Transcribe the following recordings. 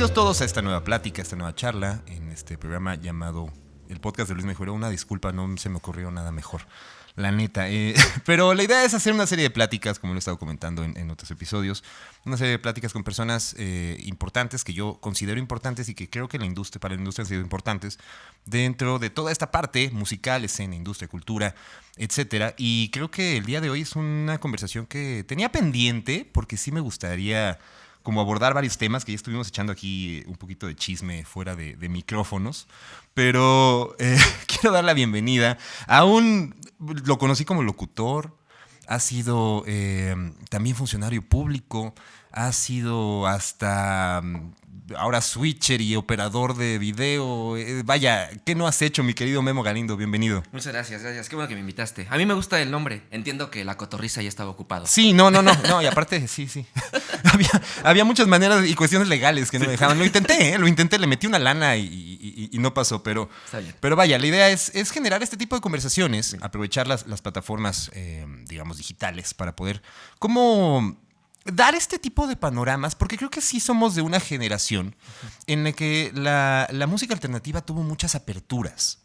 Bienvenidos todos a esta nueva plática, esta nueva charla en este programa llamado El Podcast de Luis Mejoró. Una disculpa, no se me ocurrió nada mejor, la neta. Pero la idea es hacer una serie de pláticas, como lo he estado comentando en otros episodios, una serie de pláticas con personas importantes que yo considero importantes y que creo que para la industria han sido importantes dentro de toda esta parte musical, escena, industria, cultura, etcétera. Y creo que el día de hoy es una conversación que tenía pendiente porque sí me gustaría como abordar varios temas que ya estuvimos echando aquí un poquito de chisme fuera de micrófonos, pero quiero dar la bienvenida a lo conocí como locutor, ha sido también funcionario público, ha sido hasta ahora switcher y operador de video. Vaya, ¿qué no has hecho, mi querido Memo Galindo? Bienvenido. Muchas gracias. Qué bueno que me invitaste. A mí me gusta el nombre. Entiendo que la cotorriza ya estaba ocupado. Sí, no, y aparte, sí. había muchas maneras y cuestiones legales que no me dejaban. Lo intenté, le metí una lana y no pasó, pero Está bien. Pero vaya, la idea es generar este tipo de conversaciones, aprovechar las plataformas, digamos, digitales para poder como dar este tipo de panoramas, porque creo que sí somos de una generación en la que la música alternativa tuvo muchas aperturas,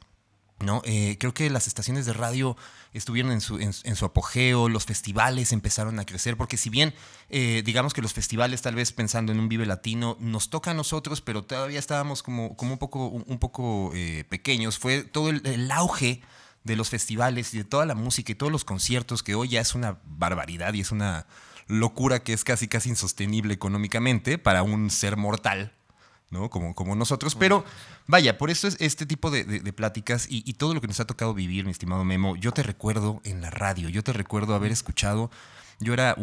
¿no? Creo que las estaciones de radio estuvieron en su apogeo, los festivales empezaron a crecer, porque si bien digamos que los festivales, tal vez pensando en un Vive Latino, nos toca a nosotros, pero todavía estábamos como un poco pequeños, fue todo el auge de los festivales y de toda la música y todos los conciertos, que hoy ya es una barbaridad y es una locura que es casi insostenible económicamente para un ser mortal, ¿no? Como nosotros, pero vaya, por eso es este tipo de pláticas y todo lo que nos ha tocado vivir, mi estimado Memo. Yo te recuerdo en la radio, yo te recuerdo haber escuchado, yo era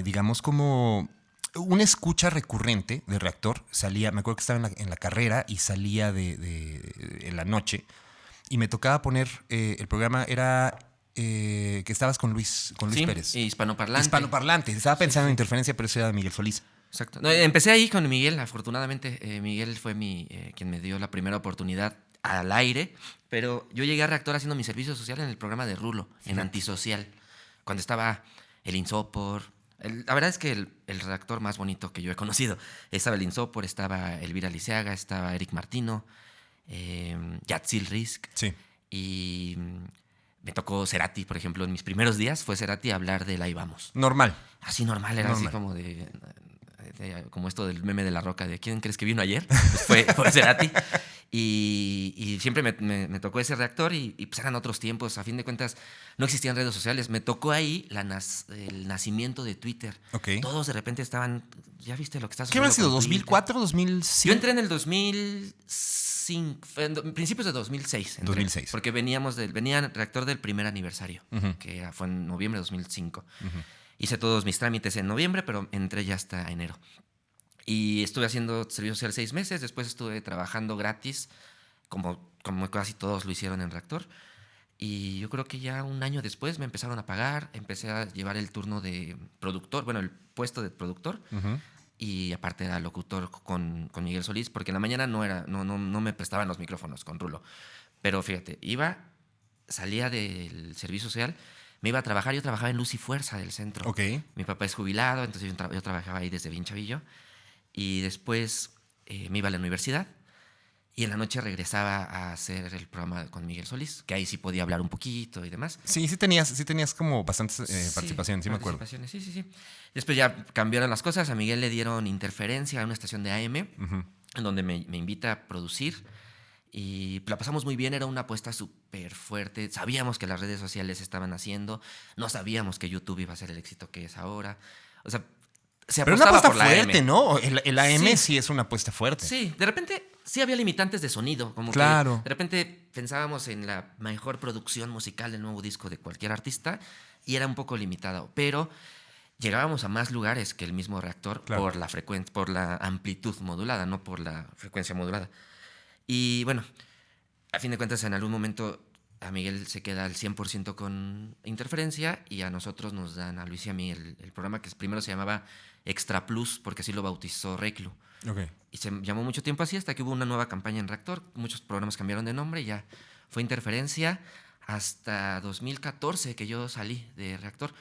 digamos como una escucha recurrente de Reactor. Salía, me acuerdo que estaba en la carrera y salía en la noche y me tocaba poner, el programa era que estabas con Luis Sí, Pérez. Hispanoparlante. Estaba pensando en Sí. Interferencia, pero ese era Miguel Solís. Exacto. No, empecé ahí con Miguel, afortunadamente. Miguel fue quien me dio la primera oportunidad al aire, pero yo llegué a Reactor haciendo mi servicio social en el programa de Rulo, en Antisocial, cuando estaba el Insopor. La verdad es que el redactor más bonito que yo he conocido. Estaba el Insopor, estaba Elvira Liceaga, estaba Eric Martino, Yatzil Risk. Sí. Y me tocó Cerati, por ejemplo, en mis primeros días fue Cerati a hablar de Ahí Vamos. Normal. Así normal, era Normal. así como como esto del meme de La Roca, de ¿quién crees que vino ayer? Pues fue Cerati. Y siempre me tocó ese Reactor y pues eran otros tiempos. A fin de cuentas, no existían redes sociales. Me tocó ahí el nacimiento de Twitter. Ok. Todos de repente estaban, ¿ya viste lo que está ¿Qué habrá sucediendo sido? con Twitter? ¿2004? ¿2005? Yo entré en el 2005, en principios de 2006. 2006. Porque venía Reactor del primer aniversario, Uh-huh. que fue en noviembre de 2005. Uh-huh. Hice todos mis trámites en noviembre, pero entré ya hasta enero. Y estuve haciendo servicio social 6 meses, después estuve trabajando gratis, como casi todos lo hicieron en Reactor. Y yo creo que ya un año después me empezaron a pagar, empecé a llevar el turno de productor, bueno, el puesto de productor. Uh-huh. Y aparte era locutor con Miguel Solís, porque en la mañana no me prestaban los micrófonos con Rulo. Pero fíjate, salía del servicio social, me iba a trabajar. Yo trabajaba en Luz y Fuerza del centro. Ok. Mi papá es jubilado, entonces yo trabajaba ahí desde bien chavillo. Y después me iba a la universidad y en la noche regresaba a hacer el programa con Miguel Solís, que ahí sí podía hablar un poquito y demás. Sí tenías como bastantes participaciones, sí me acuerdo. Sí. Después ya cambiaron las cosas. A Miguel le dieron Interferencia a una estación de AM, Uh-huh. en donde me invita a producir. Y la pasamos muy bien, era una apuesta súper fuerte. Sabíamos que las redes sociales estaban haciendo, no sabíamos que YouTube iba a ser el éxito que es ahora. O sea, se Pero una apostaba apuesta por la fuerte, AM. ¿no? El AM Sí. es una apuesta fuerte. Sí, de repente sí había limitantes de sonido, como Claro. que de repente pensábamos en la mejor producción musical del nuevo disco de cualquier artista y era un poco limitado, pero llegábamos a más lugares que el mismo Reactor. Claro. Por la frecuencia, por la amplitud modulada, no por la frecuencia modulada. Y bueno, a fin de cuentas, en algún momento a Miguel se queda al 100% con Interferencia y a nosotros nos dan, a Luis y a mí, el programa que primero se llamaba Extra Plus, porque así lo bautizó Reclu. Okay. Y se llamó mucho tiempo así hasta que hubo una nueva campaña en Reactor. Muchos programas cambiaron de nombre y ya fue Interferencia hasta 2014 que yo salí de Reactor.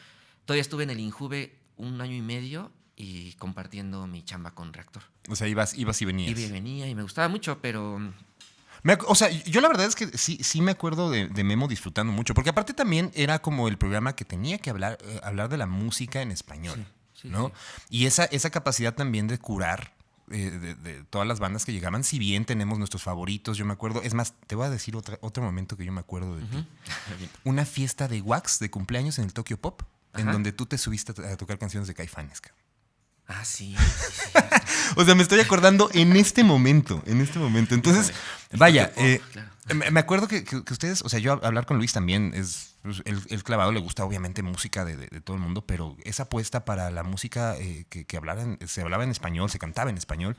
Todavía estuve en el Injuve un año y medio y compartiendo mi chamba con Reactor. O sea, ibas y venías. Iba y venía y me gustaba mucho, pero... O sea, yo la verdad es que sí me acuerdo de Memo disfrutando mucho, porque aparte también era como el programa que tenía que hablar de la música en español, ¿no? Sí. Y esa capacidad también de curar de todas las bandas que llegaban, si bien tenemos nuestros favoritos, yo me acuerdo, es más, te voy a decir otro momento que yo me acuerdo de ti. Una fiesta de wax de cumpleaños en el Tokyo Pop, en donde tú te subiste a tocar canciones de Caifanes, cabrón. Ah, sí. O sea, me estoy acordando en este momento. Entonces, vaya, claro. Me acuerdo que ustedes, o sea, yo hablar con Luis también, el clavado le gusta obviamente música de todo el mundo, pero esa apuesta para la música que se hablaba en español, se cantaba en español,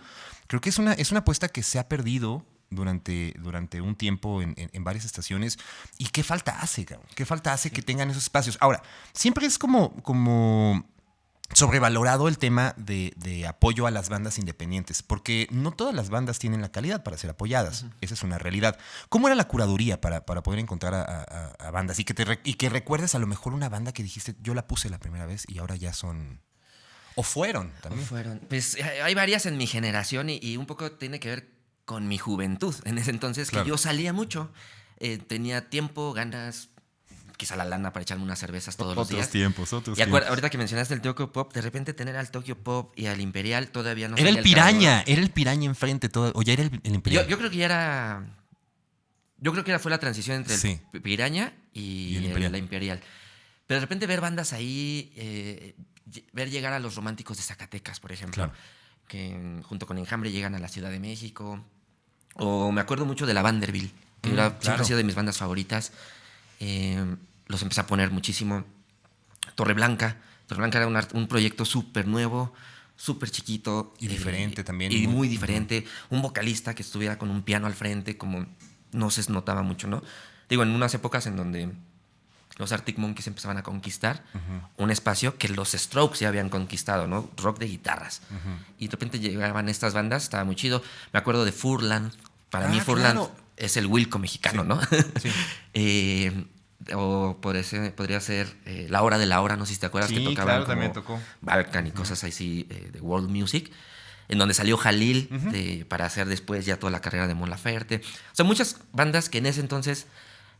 creo que es una apuesta que se ha perdido durante un tiempo en varias estaciones. ¿Y qué falta hace, cabrón? ¿Qué falta hace que tengan esos espacios? Ahora, siempre es como sobrevalorado el tema de apoyo a las bandas independientes, porque no todas las bandas tienen la calidad para ser apoyadas. Esa es una realidad. ¿Cómo era la curaduría para poder encontrar a bandas? Y que recuerdes a lo mejor una banda que dijiste, yo la puse la primera vez y ahora ya son... O fueron también. Pues hay varias en mi generación y un poco tiene que ver con mi juventud. En ese entonces, claro, que yo salía mucho. Tenía tiempo, ganas... quizá la lana para echarme unas cervezas todos los días. Otros tiempos. Ahorita que mencionaste el Tokyo Pop, de repente tener al Tokyo Pop y al Imperial todavía no... Era el Piraña enfrente todo, o ya era el Imperial. Yo creo que ya era... fue la transición entre el Piraña y la Imperial. Pero de repente ver bandas ahí, ver llegar a los Románticos de Zacatecas, por ejemplo, claro, que junto con Enjambre llegan a la Ciudad de México. O me acuerdo mucho de la Vanderbilt, que siempre ha sido de mis bandas favoritas. Los empecé a poner muchísimo. Torreblanca era un proyecto súper nuevo, súper chiquito. Y diferente también. Y muy diferente. Un vocalista que estuviera con un piano al frente, como no se notaba mucho, ¿no? Digo, en unas épocas en donde los Arctic Monkeys empezaban a conquistar un espacio que los Strokes ya habían conquistado, ¿no? Rock de guitarras. Y de repente llegaban estas bandas, estaba muy chido. Me acuerdo de Furlan. Para mí Furlan, claro, es el Wilco mexicano, sí, ¿no? Sí. O podría ser La Hora de la Hora, no sé si te acuerdas, sí, que tocaban, claro, como también tocó Balkan y cosas así de World Music, en donde salió Jalil para hacer después ya toda la carrera de Mon Laferte. O sea, muchas bandas que en ese entonces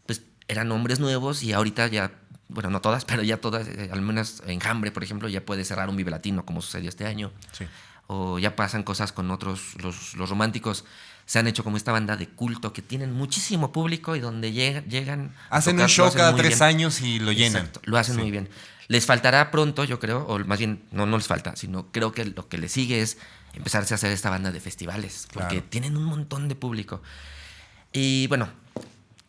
pues eran nombres nuevos y ahorita ya, bueno, no todas, pero ya todas, al menos Enjambre, por ejemplo, ya puede cerrar un Vive Latino como sucedió este año. Sí. O ya pasan cosas con otros, los Románticos se han hecho como esta banda de culto que tienen muchísimo público y donde llegan... Hacen un show cada 3 años y lo llenan. Exacto, lo hacen muy bien. Les faltará pronto, yo creo, o más bien, no les falta, sino creo que lo que les sigue es empezarse a hacer esta banda de festivales, porque claro, tienen un montón de público. Y bueno,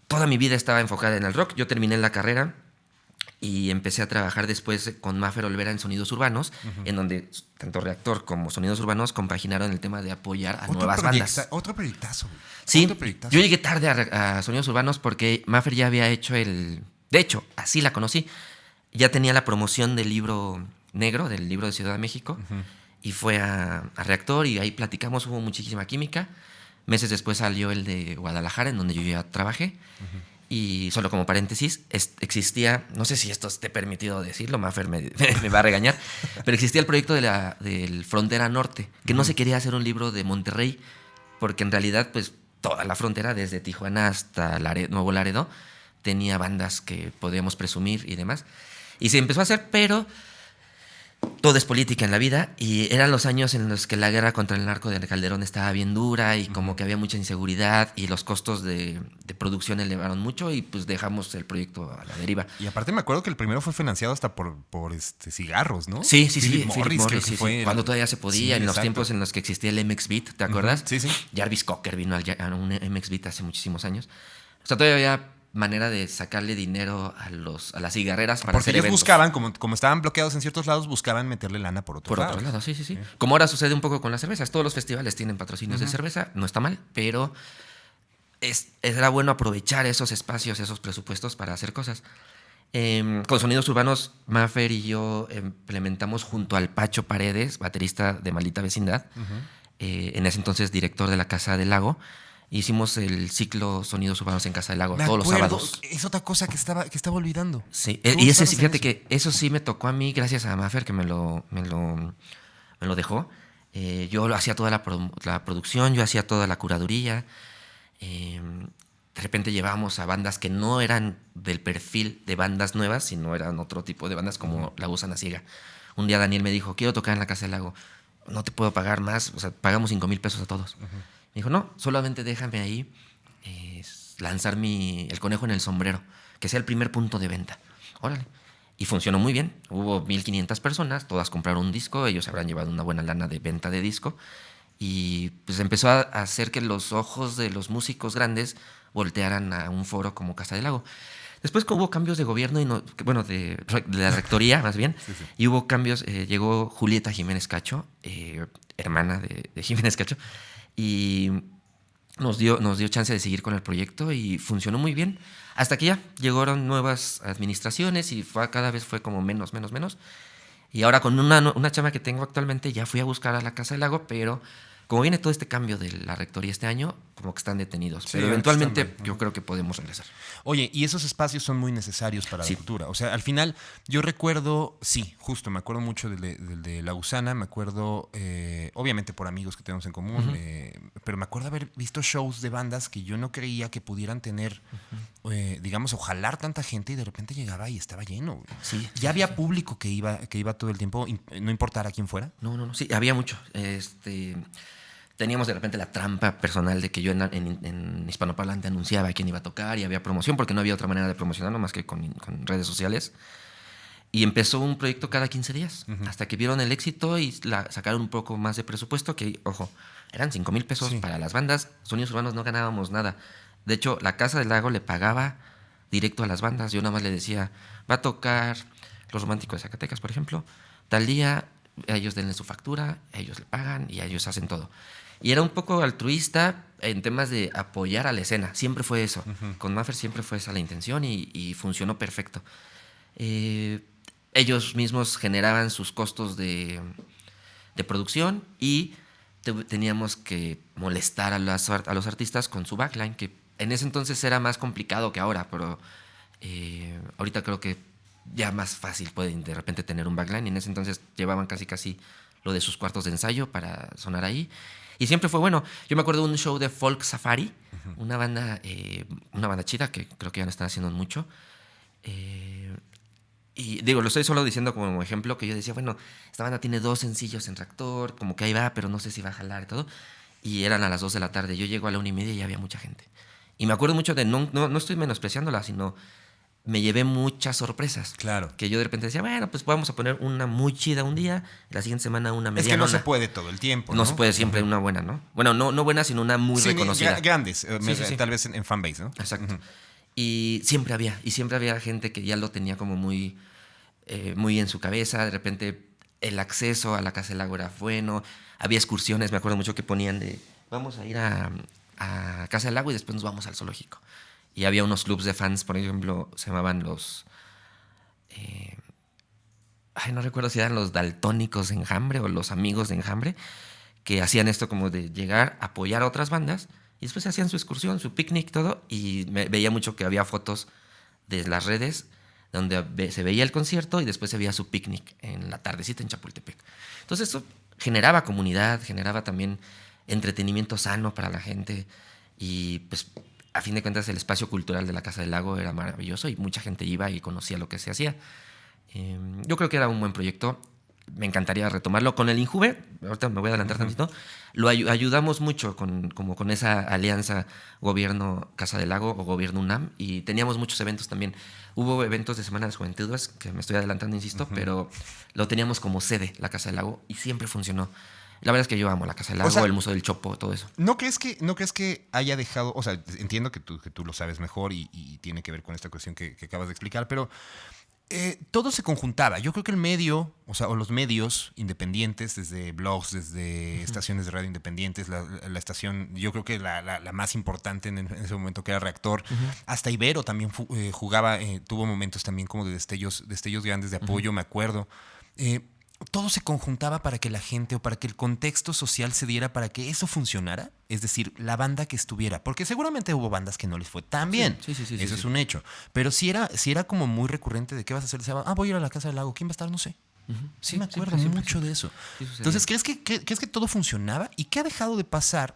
toda mi vida estaba enfocada en el rock. Yo terminé la carrera y empecé a trabajar después con Maffer Olvera en Sonidos Urbanos, en donde tanto Reactor como Sonidos Urbanos compaginaron el tema de apoyar a nuevas bandas. Otro proyectazo. Sí, yo llegué tarde a Sonidos Urbanos porque Maffer ya había hecho de hecho, así la conocí. Ya tenía la promoción del libro negro, del libro de Ciudad de México, y fue a Reactor y ahí platicamos, hubo muchísima química. Meses después salió el de Guadalajara, en donde yo ya trabajé. Y solo como paréntesis, existía, no sé si esto esté permitido decirlo, Maffer me va a regañar, pero existía el proyecto del Frontera Norte, que no se quería hacer un libro de Monterrey, porque en realidad, pues, toda la frontera, desde Tijuana hasta Nuevo Laredo, tenía bandas que podíamos presumir y demás. Y se empezó a hacer, pero todo es política en la vida, y eran los años en los que la guerra contra el narco de Calderón estaba bien dura y como que había mucha inseguridad y los costos de producción elevaron mucho y pues dejamos el proyecto a la deriva. Y aparte me acuerdo que el primero fue financiado hasta por cigarros, ¿no? Sí. Philip Morris, sí. Cuando todavía se podía, en los tiempos en los que existía el MX Beat, ¿te acuerdas? Sí. Jarvis Cocker vino a un MX Beat hace muchísimos años. O sea, todavía había manera de sacarle dinero a las cigarreras para hacer eventos. Porque ellos buscaban, como estaban bloqueados en ciertos lados, buscaban meterle lana por otros lados. Por otros lados, sí. Como ahora sucede un poco con las cervezas. Todos los festivales tienen patrocinios de cerveza, no está mal, pero era bueno aprovechar esos espacios, esos presupuestos para hacer cosas. Con Sonidos Urbanos, Maffer y yo implementamos junto al Pacho Paredes, baterista de Maldita Vecindad, en ese entonces director de la Casa del Lago. Hicimos el ciclo Sonidos Urbanos en Casa del Lago todos los sábados. Es otra cosa que estaba olvidando. Sí, y ese, fíjate que eso sí me tocó a mí gracias a Maffer, que me lo me lo dejó. Yo lo hacía toda la producción, yo hacía toda la curaduría. De repente llevábamos a bandas que no eran del perfil de bandas nuevas, sino eran otro tipo de bandas como La Gusana Ciega. Un día Daniel me dijo, quiero tocar en la Casa del Lago, no te puedo pagar más, o sea, pagamos 5,000 pesos a todos. Me dijo, no, solamente déjame ahí lanzar el conejo en el sombrero, que sea el primer punto de venta. Órale. Y funcionó muy bien. Hubo 1,500 personas, todas compraron un disco, ellos habrán llevado una buena lana de venta de disco. Y pues empezó a hacer que los ojos de los músicos grandes voltearan a un foro como Casa del Lago. Después hubo cambios de gobierno, de la rectoría más bien, sí. Y hubo cambios. Llegó Julieta Jiménez Cacho, hermana de Jiménez Cacho, y nos dio chance de seguir con el proyecto y funcionó muy bien. Hasta que ya llegaron nuevas administraciones y cada vez fue como menos. Y ahora con una chama que tengo actualmente ya fui a buscar a la Casa del Lago, pero como viene todo este cambio de la rectoría este año, como que están detenidos. Sí, pero eventualmente yo creo que podemos regresar. Oye, y esos espacios son muy necesarios para la cultura. O sea, al final yo recuerdo, justo, me acuerdo mucho de La Gusana, me acuerdo, obviamente por amigos que tenemos en común, pero me acuerdo haber visto shows de bandas que yo no creía que pudieran tener, digamos, o jalar tanta gente, y de repente llegaba y estaba lleno. Sí, ¿Ya había público que iba todo el tiempo, no importara quién fuera? No, sí, había mucho. Teníamos de repente la trampa personal de que yo en hispanoparlante anunciaba a quién iba a tocar y había promoción, porque no había otra manera de promocionarlo más que con redes sociales. Y empezó un proyecto cada 15 días, hasta que vieron el éxito y sacaron un poco más de presupuesto, que, ojo, eran 5,000 pesos para las bandas. Sonidos Urbanos no ganábamos nada. De hecho, la Casa del Lago le pagaba directo a las bandas. Yo nada más le decía, va a tocar Los Románticos de Zacatecas, por ejemplo, tal día, a ellos denle su factura, a ellos le pagan y a ellos hacen todo. Y era un poco altruista en temas de apoyar a la escena. Siempre fue eso. Con Maffer siempre fue esa la intención y funcionó perfecto. Ellos mismos generaban sus costos de producción y teníamos que molestar a los artistas con su backline, que en ese entonces era más complicado que ahora, pero ahorita creo que ya más fácil pueden de repente tener un backline. Y en ese entonces llevaban casi lo de sus cuartos de ensayo para sonar ahí. Y siempre fue bueno. Yo me acuerdo de un show de Folk Safari, una banda chida que creo que ya no están haciendo mucho. Y digo, lo estoy solo diciendo como ejemplo, que yo decía, bueno, esta banda tiene 2 sencillos en Reactor, como que ahí va, pero no sé si va a jalar y todo. Y eran a las 2 de la tarde. Yo llego a la 1:30 y ya había mucha gente. Y me acuerdo mucho de, no estoy menospreciándola, sino me llevé muchas sorpresas. Claro. Que yo de repente decía, bueno, pues vamos a poner una muy chida un día, la siguiente semana una mediana. Es que no se puede todo el tiempo, ¿no? No se puede siempre una buena, ¿no? Bueno, no buena, sino una muy reconocida. Grandes, tal vez en fanbase, ¿no? Exacto. Y siempre había gente que ya lo tenía como muy en su cabeza. De repente el acceso a la Casa del Lago era bueno. Había excursiones, me acuerdo mucho que ponían de, vamos a ir a Casa del Lago y después nos vamos al zoológico. Y había unos clubs de fans, por ejemplo, se llamaban los... no recuerdo si eran los Daltónicos de Enjambre o los Amigos de Enjambre, que hacían esto como de llegar a apoyar a otras bandas y después hacían su excursión, su picnic, todo. Y veía mucho que había fotos de las redes donde se veía el concierto y después se veía su picnic en la tardecita en Chapultepec. Entonces eso generaba comunidad, generaba también entretenimiento sano para la gente y pues... A fin de cuentas, el espacio cultural de la Casa del Lago era maravilloso y mucha gente iba y conocía lo que se hacía. Yo creo que era un buen proyecto. Me encantaría retomarlo. Con el Injuve, ahorita me voy a adelantar tantito, lo ayudamos mucho con esa alianza gobierno-Casa del Lago o gobierno UNAM, y teníamos muchos eventos también. Hubo eventos de Semana de las Juventudes, que me estoy adelantando, insisto, pero lo teníamos como sede, la Casa del Lago, y siempre funcionó. La verdad es que yo amo la Casa del Lago, o sea, el Museo del Chopo, todo eso. ¿No crees que haya dejado? O sea, entiendo que tú lo sabes mejor y tiene que ver con esta cuestión que acabas de explicar, pero todo se conjuntaba. Yo creo que el medio, o los medios independientes, desde blogs, desde estaciones de radio independientes, la estación, yo creo que la más importante en ese momento, que era Reactor, hasta Ibero también jugaba, tuvo momentos también como de destellos grandes de apoyo, me acuerdo. Todo se conjuntaba para que la gente, o para que el contexto social se diera para que eso funcionara. Es decir, la banda que estuviera. Porque seguramente hubo bandas que no les fue tan bien. Sí, eso es un hecho. Pero sí era como muy recurrente de qué vas a hacer. Voy a ir a la Casa del Lago. ¿Quién va a estar? No sé. Sí, me acuerdo mucho de eso. Sí, entonces, ¿crees que todo funcionaba? ¿Y qué ha dejado de pasar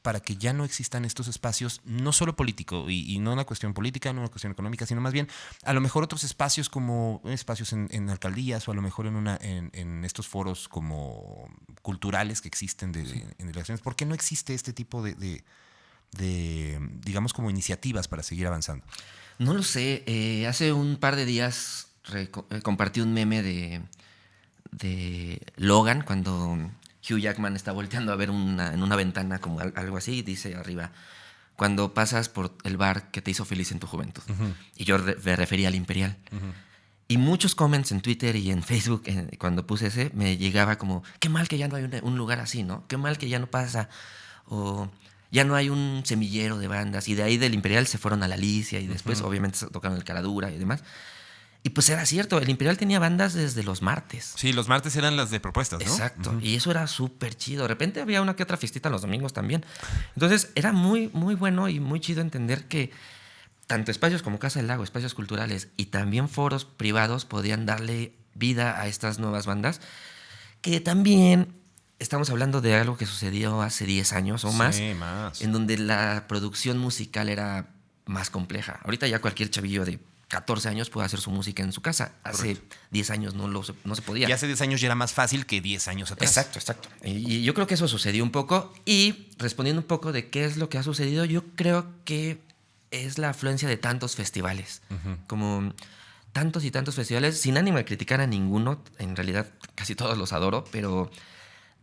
para que ya no existan estos espacios, no solo político, y no una cuestión política, no una cuestión económica, sino más bien a lo mejor otros espacios como espacios en alcaldías o a lo mejor en estos foros como culturales que existen en elecciones? ¿Por qué no existe este tipo de digamos, como iniciativas para seguir avanzando? No lo sé. Hace un par de días compartí un meme de Logan cuando Hugh Jackman está volteando a ver en una ventana como algo así y dice arriba, cuando pasas por el bar que te hizo feliz en tu juventud. Uh-huh. Y yo me refería al Imperial. Uh-huh. Y muchos comments en Twitter y en Facebook, cuando puse ese, me llegaba como, qué mal que ya no hay un lugar así, ¿no? Qué mal que ya no pasa. O ya no hay un semillero de bandas. Y de ahí del Imperial se fueron a la Alicia y después obviamente tocaron el Caradura y demás. Y pues era cierto, el Imperial tenía bandas desde los martes. Sí, los martes eran las de propuestas, ¿no? Exacto, y eso era súper chido. De repente había una que otra fiestita los domingos también. Entonces era muy, muy bueno y muy chido entender que tanto espacios como Casa del Lago, espacios culturales y también foros privados podían darle vida a estas nuevas bandas, que también estamos hablando de algo que sucedió hace 10 años o más, en donde la producción musical era más compleja. Ahorita ya cualquier chavillo de 14 años puede hacer su música en su casa. Hace 10 años no se podía. Y hace 10 años ya era más fácil que 10 años atrás. Exacto. Y yo creo que eso sucedió un poco. Y respondiendo un poco de qué es lo que ha sucedido, yo creo que es la afluencia de tantos festivales. Como tantos y tantos festivales, sin ánimo de criticar a ninguno. En realidad casi todos los adoro, pero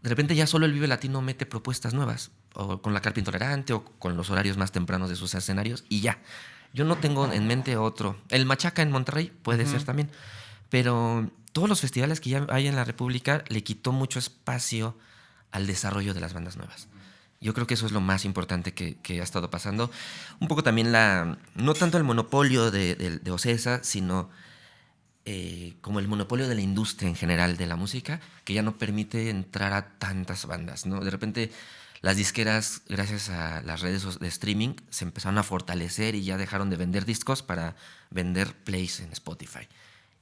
de repente ya solo el Vive Latino mete propuestas nuevas. O con la Carpa Intolerante o con los horarios más tempranos de sus escenarios y ya. Yo no tengo en mente otro. El Machaca en Monterrey puede ser también. Pero todos los festivales que ya hay en la República le quitó mucho espacio al desarrollo de las bandas nuevas. Yo creo que eso es lo más importante que ha estado pasando. Un poco también no tanto el monopolio de OCESA, sino como el monopolio de la industria en general de la música, que ya no permite entrar a tantas bandas, ¿no? De repente las disqueras, gracias a las redes de streaming, se empezaron a fortalecer y ya dejaron de vender discos para vender plays en Spotify.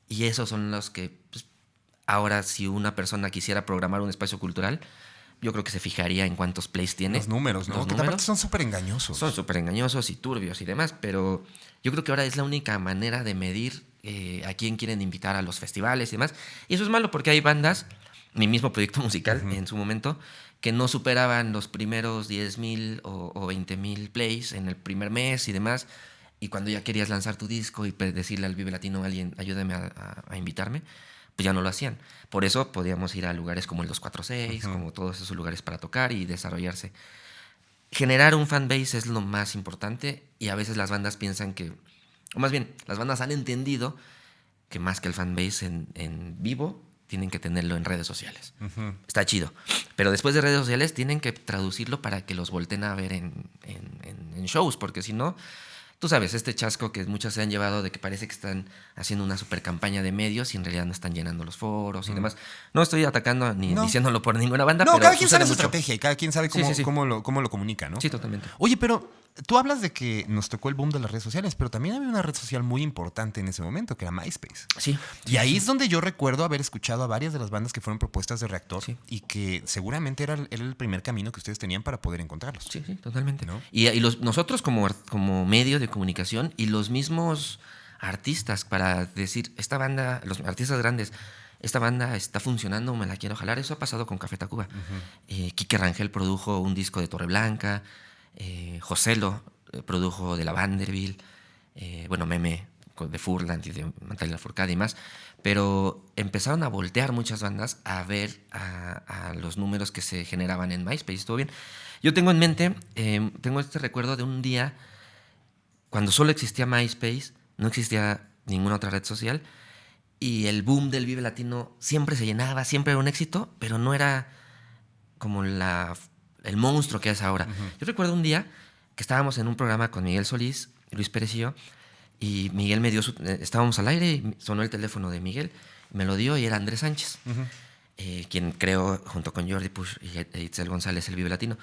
Y esos son los que, pues, ahora si una persona quisiera programar un espacio cultural, yo creo que se fijaría en cuántos plays tiene. Los números, ¿no? Que aparte son súper engañosos. Son súper engañosos y turbios y demás, pero yo creo que ahora es la única manera de medir a quién quieren invitar a los festivales y demás. Y eso es malo porque hay bandas, mi mismo proyecto musical en su momento, que no superaban los primeros 10,000 o 20,000 plays en el primer mes y demás. Y cuando ya querías lanzar tu disco y decirle al Vive Latino a alguien, ayúdame a invitarme, pues ya no lo hacían. Por eso podíamos ir a lugares como el 246, como todos esos lugares para tocar y desarrollarse. Generar un fanbase es lo más importante y a veces las bandas piensan que, o más bien, las bandas han entendido que más que el fanbase en vivo, tienen que tenerlo en redes sociales. Está chido. Pero después de redes sociales tienen que traducirlo para que los volteen a ver en shows, porque si no, tú sabes, este chasco que muchos se han llevado de que parece que están haciendo una super campaña de medios y en realidad no están llenando los foros y demás. No estoy atacando ni diciéndolo por ninguna banda, pero cada quien sabe mucho. Su estrategia y cada quien sabe cómo lo comunica, ¿no? Sí, totalmente. Oye, pero tú hablas de que nos tocó el boom de las redes sociales, pero también había una red social muy importante en ese momento, que era MySpace. Sí. Y ahí es donde yo recuerdo haber escuchado a varias de las bandas que fueron propuestas de Reactor y que seguramente era el primer camino que ustedes tenían para poder encontrarlos. Sí, totalmente. ¿No? Y nosotros como medio de comunicación y los mismos artistas para decir, esta banda, los artistas grandes, esta banda está funcionando, me la quiero jalar. Eso ha pasado con Café Tacuba. Quique Rangel produjo un disco de Torreblanca. Joselo produjo de la Vanderbilt, Meme de Furland y de Natalia Lafourcade y más, pero empezaron a voltear muchas bandas a ver a los números que se generaban en MySpace. Estuvo bien. Yo tengo en mente, tengo este recuerdo de un día cuando solo existía MySpace, no existía ninguna otra red social y el boom del Vive Latino siempre se llenaba, siempre era un éxito, pero no era como el monstruo que es ahora. Yo recuerdo un día que estábamos en un programa con Miguel Solís, Luis Pérez y yo, y Miguel me dio estábamos al aire y sonó el teléfono de Miguel, me lo dio y era Andrés Sánchez, quien creó junto con Jordi Push y Itzel González el Vive Latino.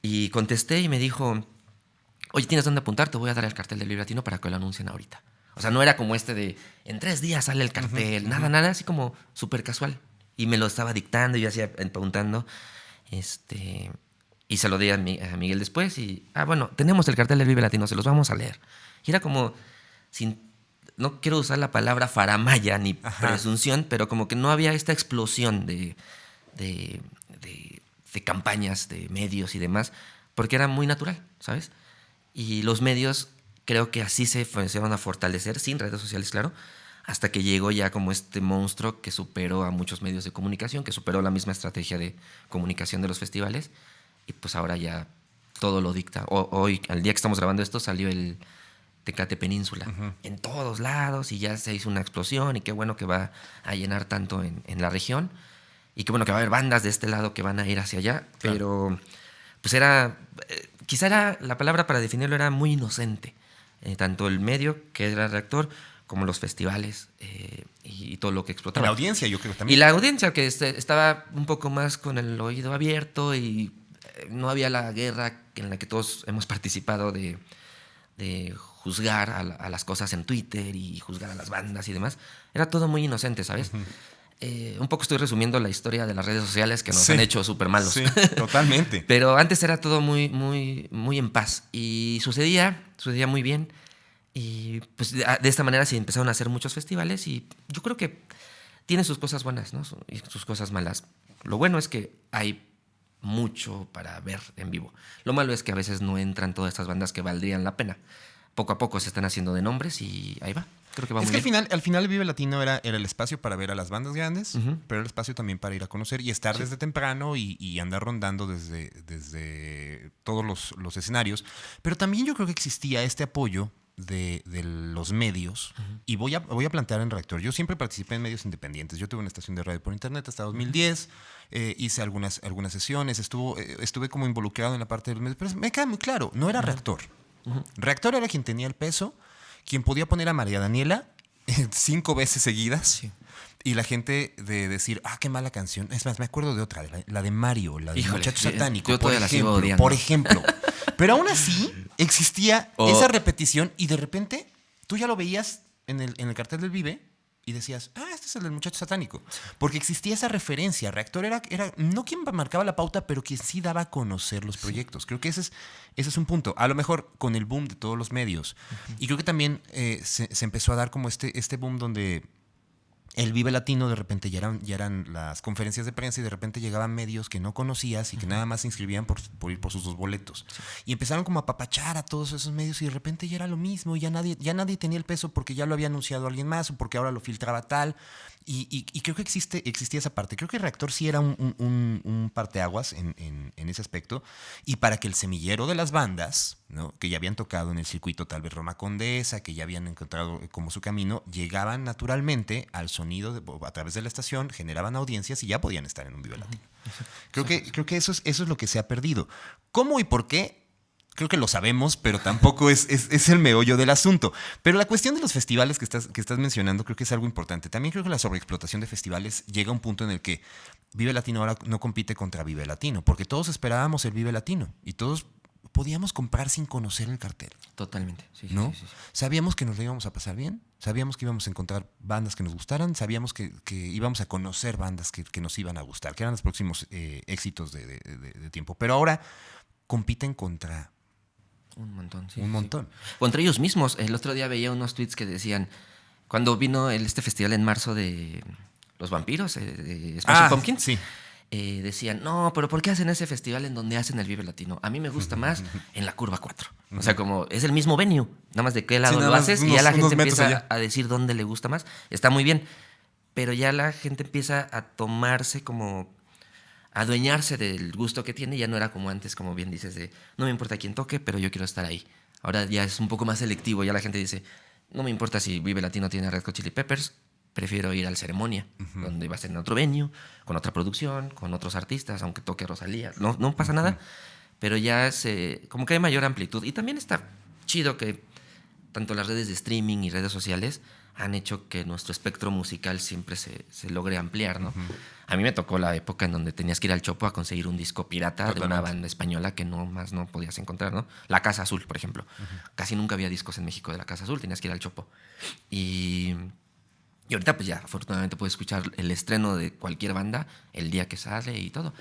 Y contesté y me dijo, oye, ¿tienes dónde apuntar? Te voy a dar el cartel del Vive Latino para que lo anuncien ahorita. O sea, no era como de en 3 días sale el cartel, nada, así como súper casual. Y me lo estaba dictando y yo hacía preguntando. Y se lo di a Miguel después y, bueno, tenemos el cartel del Vive Latino, se los vamos a leer. Y era como, no quiero usar la palabra faramalla ni presunción, pero como que no había esta explosión de campañas, de medios y demás, porque era muy natural, ¿sabes? Y los medios creo que así se fueron a fortalecer, sin redes sociales, claro, hasta que llegó ya como este monstruo que superó a muchos medios de comunicación, que superó la misma estrategia de comunicación de los festivales, y pues ahora ya todo lo dicta. Hoy, al día que estamos grabando esto, salió el Tecate Península en todos lados y ya se hizo una explosión y qué bueno que va a llenar tanto en la región y qué bueno que va a haber bandas de este lado que van a ir hacia allá, pero pues quizá era la palabra para definirlo, era muy inocente, tanto el medio que era Reactor como los festivales y todo lo que explotaba. Y la audiencia, yo creo también. Y la audiencia que estaba un poco más con el oído abierto y no había la guerra en la que todos hemos participado de juzgar a las cosas en Twitter y juzgar a las bandas y demás. Era todo muy inocente, ¿sabes? Un poco estoy resumiendo la historia de las redes sociales que nos han hecho súper malos. Sí, totalmente. Pero antes era todo muy, muy, muy en paz. Y sucedía muy bien. Y pues de esta manera se empezaron a hacer muchos festivales y yo creo que tiene sus cosas buenas, ¿no? Y sus cosas malas. Lo bueno es que hay mucho para ver en vivo. Lo malo es que a veces no entran todas estas bandas que valdrían la pena. Poco a poco se están haciendo de nombres y ahí va. Creo que va muy bien. Al final el Vive Latino era el espacio para ver a las bandas grandes, pero era el espacio también para ir a conocer y estar desde temprano y andar rondando desde todos los escenarios. Pero también yo creo que existía este apoyo de los medios y voy a plantear en Reactor. Yo siempre participé en medios independientes. Yo tuve una estación de radio por internet hasta 2010. Hice algunas sesiones. Estuve como involucrado en la parte de los medios. Pero me queda muy claro, no era Reactor. Reactor era quien tenía el peso, quien podía poner a María Daniela 5 veces seguidas. Sí. Y la gente de decir, qué mala canción. Es más, me acuerdo de otra, la de Mario, la de Muchacho Satánico, por ejemplo. Pero aún así existía esa repetición y de repente tú ya lo veías en el cartel del Vive y decías, este es el del Muchacho Satánico. Porque existía esa referencia. Reactor era no quien marcaba la pauta, pero quien sí daba a conocer los proyectos. Creo que ese es un punto. A lo mejor con el boom de todos los medios. Y creo que también se empezó a dar como este boom donde el Vive Latino de repente ya eran las conferencias de prensa y de repente llegaban medios que no conocías y que nada más se inscribían por ir por sus 2 boletos. Sí. Y empezaron como a apapachar a todos esos medios y de repente ya era lo mismo, ya nadie tenía el peso porque ya lo había anunciado alguien más o porque ahora lo filtraba tal. Y creo que existía esa parte. Creo que Reactor sí era un parteaguas en ese aspecto. Y para que el semillero de las bandas, ¿no?, que ya habían tocado en el circuito tal vez Roma Condesa, que ya habían encontrado como su camino, llegaban naturalmente al sonido a través de la estación, generaban audiencias y ya podían estar en un Vive Latino. Creo que eso es lo que se ha perdido. ¿Cómo y por qué? Creo que lo sabemos, pero tampoco es el meollo del asunto. Pero la cuestión de los festivales que estás mencionando creo que es algo importante. También creo que la sobreexplotación de festivales llega a un punto en el que Vive Latino ahora no compite contra Vive Latino, porque todos esperábamos el Vive Latino y todos podíamos comprar sin conocer el cartel. Totalmente. Sí, ¿no? Sí. Sabíamos que nos lo íbamos a pasar bien, sabíamos que íbamos a encontrar bandas que nos gustaran, sabíamos que íbamos a conocer bandas que nos iban a gustar, que eran los próximos éxitos de tiempo. Pero ahora compiten contra un montón, sí. Un montón. Contra ellos mismos. El otro día veía unos tweets que decían, cuando vino este festival en marzo de los vampiros, de Smashing Pumpkins, sí. Decían, no, pero ¿por qué hacen ese festival en donde hacen el Vive Latino? A mí me gusta más en la Curva 4. O sea, como es el mismo venue, nada más de qué lado lo haces y ya la gente empieza a decir dónde le gusta más. Está muy bien, pero ya la gente empieza a tomarse como... adueñarse del gusto que tiene. Ya no era como antes, como bien dices, de no me importa quién toque, pero yo quiero estar ahí. Ahora ya es un poco más selectivo. Ya la gente dice, no me importa si Vive Latino tiene Red Hot Chili Peppers, prefiero ir al Ceremonia, donde va a ser en otro venue, con otra producción, con otros artistas, aunque toque Rosalía. No pasa nada, pero ya es como que hay mayor amplitud. Y también está chido que tanto las redes de streaming y redes sociales han hecho que nuestro espectro musical siempre se logre ampliar, ¿no? A mí me tocó la época en donde tenías que ir al Chopo a conseguir un disco pirata de una banda española que no podías encontrar, ¿no? La Casa Azul, por ejemplo. Casi nunca había discos en México de La Casa Azul, tenías que ir al Chopo. Y ahorita pues ya, afortunadamente puedes escuchar el estreno de cualquier banda el día que sale y todo.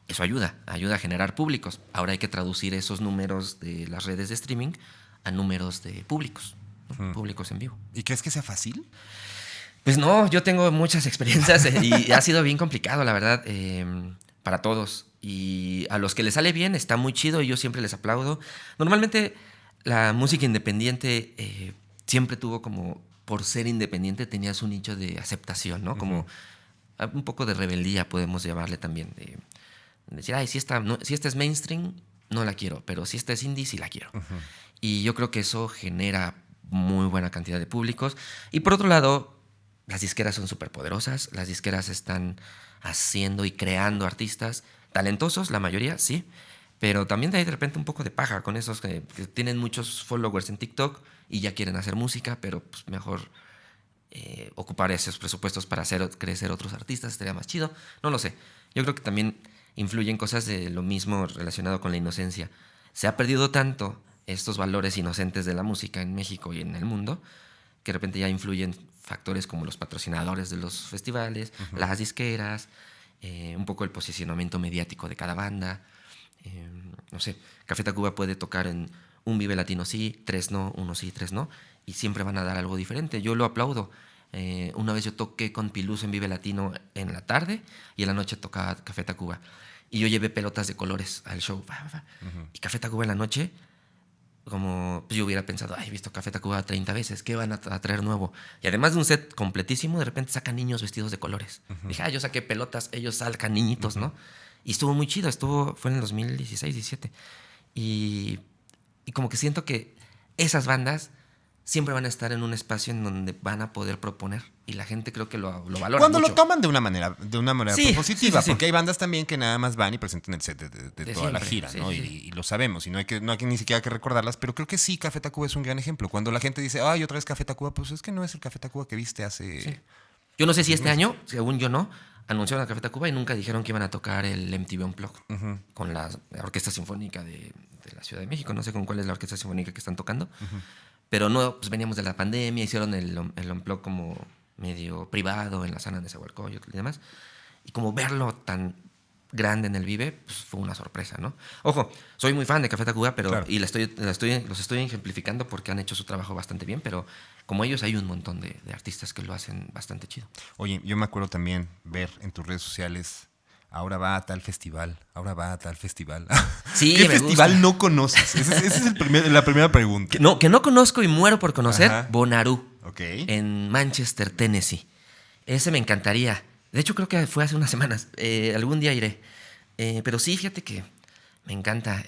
Eso ayuda a generar públicos. Ahora hay que traducir esos números de las redes de streaming a números de públicos, ¿no? Públicos en vivo. ¿Y crees que sea fácil? Pues no, yo tengo muchas experiencias y ha sido bien complicado, la verdad, para todos. Y a los que les sale bien está muy chido y yo siempre les aplaudo. Normalmente la música independiente siempre tuvo como, por ser independiente, tenías un nicho de aceptación, ¿no? Como un poco de rebeldía, podemos llamarle también. De decir, ay, si esta es mainstream, no la quiero, pero si esta es indie, sí la quiero. Y yo creo que eso genera muy buena cantidad de públicos. Y por otro lado, las disqueras son súper poderosas. Las disqueras están haciendo y creando artistas talentosos, la mayoría, sí. Pero también hay de repente un poco de paja con esos que tienen muchos followers en TikTok y ya quieren hacer música, pero pues mejor ocupar esos presupuestos para hacer crecer otros artistas estaría más chido. No lo sé. Yo creo que también influyen cosas de lo mismo relacionado con la inocencia. Se ha perdido tanto estos valores inocentes de la música en México y en el mundo que de repente ya influyen factores como los patrocinadores de los festivales, las disqueras, un poco el posicionamiento mediático de cada banda. No sé, Café Tacuba puede tocar en un Vive Latino sí, 3 no, 1 sí, 3 no, y siempre van a dar algo diferente. Yo lo aplaudo. Una vez yo toqué con Piluso en Vive Latino en la tarde y en la noche tocaba Café Tacuba. Y yo llevé pelotas de colores al show. Y Café Tacuba en la noche, como pues yo hubiera pensado, ay, he visto Café Tacuba 30 veces, ¿qué van a traer nuevo? Y además de un set completísimo, de repente sacan niños vestidos de colores. Dije, yo saqué pelotas, ellos sacan niñitos, ¿no? Y estuvo muy chido, fue en el 2016, 17. Y como que siento que esas bandas siempre van a estar en un espacio en donde van a poder proponer y la gente creo que lo valora cuando mucho. Lo toman de una manera Sí, propositiva, sí. Porque hay bandas también que nada más van y presentan el set de toda la gira, ¿no? Sí. Y lo sabemos y no hay que ni siquiera que recordarlas, pero creo que sí, Café Tacuba es un gran ejemplo. Cuando la gente dice, ay, otra vez Café Tacuba, pues es que no es el Café Tacuba que viste hace... Sí. Yo no sé si este año, según yo no, anunciaron a Café Tacuba y nunca dijeron que iban a tocar el MTV Unplugged con la Orquesta Sinfónica de la Ciudad de México. No sé con cuál es la Orquesta Sinfónica que están tocando. Pero no, pues veníamos de la pandemia, hicieron el Unplugged como medio privado en la zona de Nezahualcóyotl y demás. Y como verlo tan grande en el Vive, pues fue una sorpresa, ¿no? Ojo, soy muy fan de Café Tacuba, pero claro. Y los estoy ejemplificando porque han hecho su trabajo bastante bien, pero como ellos hay un montón de artistas que lo hacen bastante chido. Oye, yo me acuerdo también ver en tus redes sociales, ahora va a tal festival. Sí, ¿Qué festival gusta? No conoces? Esa es la primera pregunta. Que no conozco y muero por conocer. Ajá. Bonnaroo, en Manchester, Tennessee. Ese me encantaría. De hecho, creo que fue hace unas semanas. Algún día iré. Pero sí, fíjate que me encanta.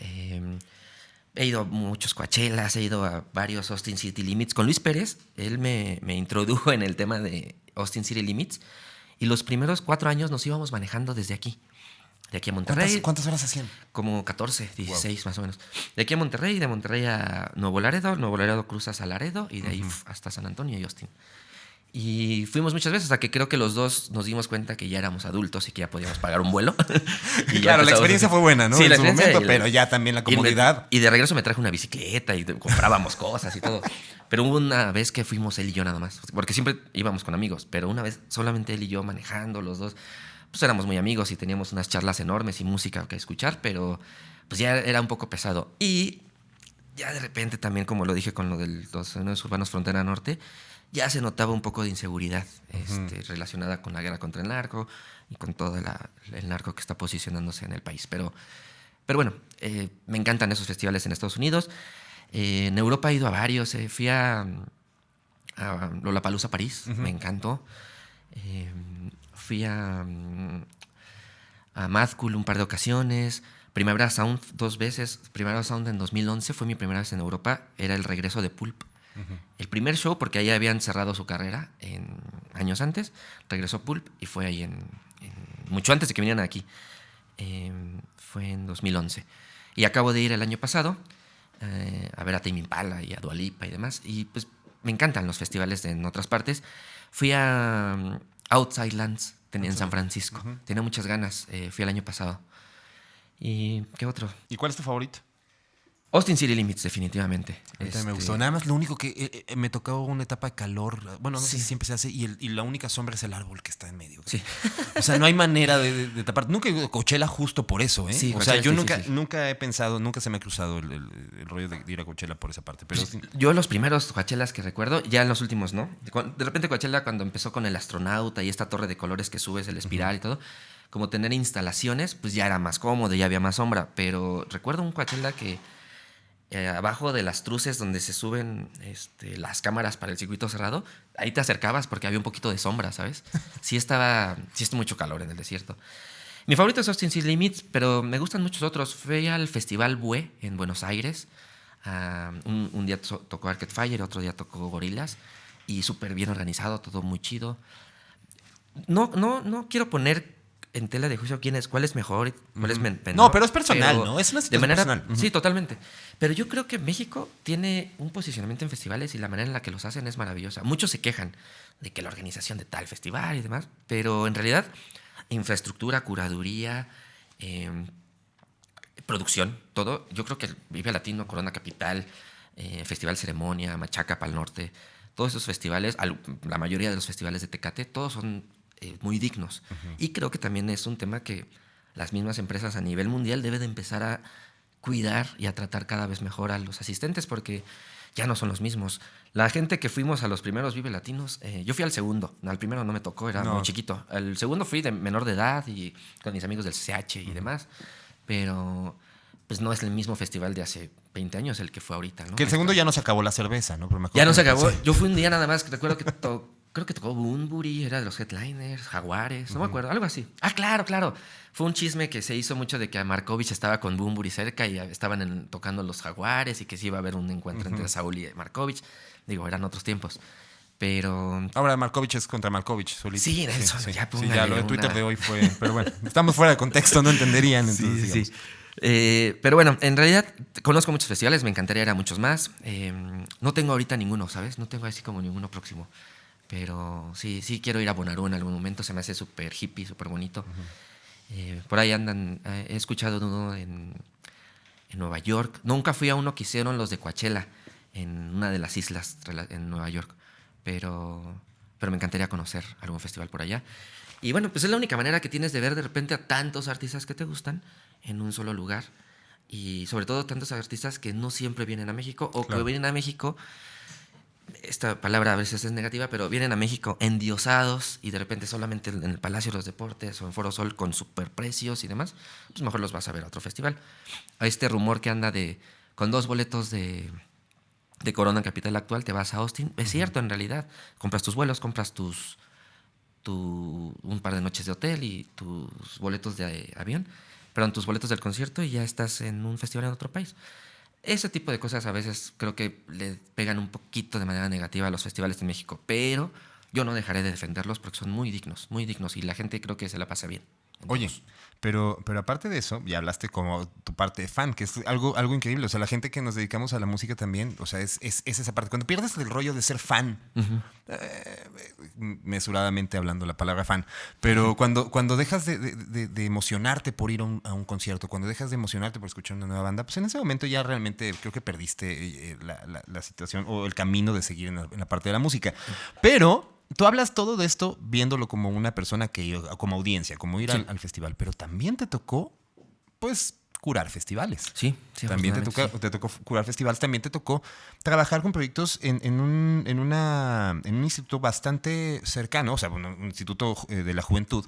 He ido a muchos Coachellas, he ido a varios Austin City Limits. Con Luis Pérez, él me introdujo en el tema de Austin City Limits. Y los primeros 4 años nos íbamos manejando desde aquí. De aquí a Monterrey. ¿Cuántas horas hacían? Como 14, 16 más o menos. De aquí a Monterrey, de Monterrey a Nuevo Laredo cruzas a Laredo y de ahí hasta San Antonio y Austin. Y fuimos muchas veces hasta que creo que los dos nos dimos cuenta que ya éramos adultos y que ya podíamos pagar un vuelo. Y claro, la experiencia fue buena, ¿no? Sí, en su momento, pero ya también la comodidad. Y de regreso me traje una bicicleta y comprábamos cosas y todo. Pero hubo una vez que fuimos él y yo nada más, porque siempre íbamos con amigos, pero una vez solamente él y yo manejando los dos. Pues éramos muy amigos y teníamos unas charlas enormes y música que escuchar, pero pues ya era un poco pesado. Y ya de repente también, como lo dije con lo de los Nuevos Urbanos Frontera Norte, ya se notaba un poco de inseguridad relacionada con la guerra contra el narco y con todo el narco que está posicionándose en el país. Pero bueno, me encantan esos festivales en Estados Unidos. En Europa he ido a varios. Fui a Lollapalooza París, me encantó. Fui a Mad Cool un par de ocasiones. Primavera Sound 2 veces. Primavera Sound en 2011 fue mi primera vez en Europa. Era el regreso de Pulp. El primer show, porque ahí habían cerrado su carrera años antes. Regresó Pulp y fue ahí mucho antes de que vinieran aquí. Fue en 2011. Y acabo de ir el año pasado a ver a Tame Impala y a Dua Lipa y demás. Y pues me encantan los festivales en otras partes. Fui a Outside Lands, en San Francisco. Tenía muchas ganas. Fui el año pasado. ¿Y qué otro? ¿Y cuál es tu favorito? Austin City Limits, definitivamente. Me gustó. Nada más lo único que me tocó una etapa de calor. Bueno, no sé si siempre se hace. Y la única sombra es el árbol que está en medio. Sí. O sea, no hay manera de tapar. Nunca he ido a Coachella justo por eso, ¿eh? Sí, o sea, yo Coachella nunca he pensado, nunca se me ha cruzado el rollo de ir a Coachella por esa parte. Pero sí. Yo los primeros Coachellas que recuerdo, ya en los últimos, ¿no? De repente Coachella, cuando empezó con el astronauta y esta torre de colores que subes, el espiral y todo, como tener instalaciones, pues ya era más cómodo, ya había más sombra. Pero recuerdo un Coachella que abajo de las truces donde se suben las cámaras para el circuito cerrado, ahí te acercabas porque había un poquito de sombra, ¿sabes? Sí está mucho calor en el desierto. Mi favorito es Austin City Limits, pero me gustan muchos otros. Fui al Festival Bue en Buenos Aires. Un día tocó Arcade Fire, otro día tocó Gorillaz. Y súper bien organizado, todo muy chido. No quiero poner en tela de juicio cuál es mejor y cuál es menor. No, pero es personal, ¿no? Es una situación personal. Sí, totalmente. Pero yo creo que México tiene un posicionamiento en festivales y la manera en la que los hacen es maravillosa. Muchos se quejan de que la organización de tal festival y demás, pero en realidad infraestructura, curaduría, producción, todo. Yo creo que el Vive Latino, Corona Capital, Festival Ceremonia, Machaca Pal Norte, todos esos festivales, la mayoría de los festivales de Tecate, todos son muy dignos. Y creo que también es un tema que las mismas empresas a nivel mundial deben de empezar a cuidar y a tratar cada vez mejor a los asistentes, porque ya no son los mismos. La gente que fuimos a los primeros Vive Latinos, yo fui al segundo, al primero no me tocó, era muy chiquito. Al segundo fui de menor de edad y con mis amigos del CH y demás, pero pues no es el mismo festival de hace 20 años el que fue ahorita, ¿no? Que el segundo ya no se acabó la cerveza, ¿no? Pero ya no se acabó. Yo fui un día nada más, recuerdo que creo que tocó Bunbury, era de los headliners, Jaguares, no me acuerdo, algo así. Ah, claro. Fue un chisme que se hizo mucho de que Markovich estaba con Bunbury cerca y estaban tocando los Jaguares y que sí iba a haber un encuentro entre Saúl y Markovich. Digo, eran otros tiempos. Pero ahora Markovich es contra Markovich solito. Sí, Nelson, sí, ya sí, ya lo de Twitter de hoy fue... Pero bueno, estamos fuera de contexto, no entenderían. Entonces, sí. Pero bueno, en realidad conozco muchos festivales, me encantaría ir a muchos más. No tengo ahorita ninguno, ¿sabes? No tengo así como ninguno próximo. Pero sí quiero ir a Bonnaroo en algún momento. Se me hace súper hippie, súper bonito. Por ahí andan. He escuchado uno en Nueva York. Nunca fui a uno que hicieron los de Coachella en una de las islas en Nueva York. Pero me encantaría conocer algún festival por allá. Y bueno, pues es la única manera que tienes de ver de repente a tantos artistas que te gustan en un solo lugar. Y sobre todo tantos artistas que no siempre vienen a México o que vienen a México... Esta palabra a veces es negativa, pero vienen a México endiosados y de repente solamente en el Palacio de los Deportes o en Foro Sol con superprecios y demás, pues mejor los vas a ver a otro festival. A este rumor que anda con 2 boletos de Corona Capital actual, te vas a Austin. Es cierto, en realidad. Compras tus vuelos, compras un par de noches de hotel y tus boletos de avión, perdón, tus boletos del concierto y ya estás en un festival en otro país. Ese tipo de cosas a veces creo que le pegan un poquito de manera negativa a los festivales de México, pero yo no dejaré de defenderlos porque son muy dignos y la gente creo que se la pasa bien. Oye, pero aparte de eso, ya hablaste como tu parte de fan, que es algo increíble. O sea, la gente que nos dedicamos a la música también, o sea, es esa parte. Cuando pierdes el rollo de ser fan, mesuradamente hablando la palabra fan, pero cuando dejas de emocionarte por ir a un concierto, cuando dejas de emocionarte por escuchar una nueva banda, pues en ese momento ya realmente creo que perdiste la situación o el camino de seguir en la parte de la música. Pero... Tú hablas todo de esto viéndolo como una persona como audiencia, como ir al festival, pero también te tocó, pues, curar festivales. Sí, también te tocó curar festivales, también te tocó trabajar con proyectos en un instituto bastante cercano, o sea, un instituto de la juventud,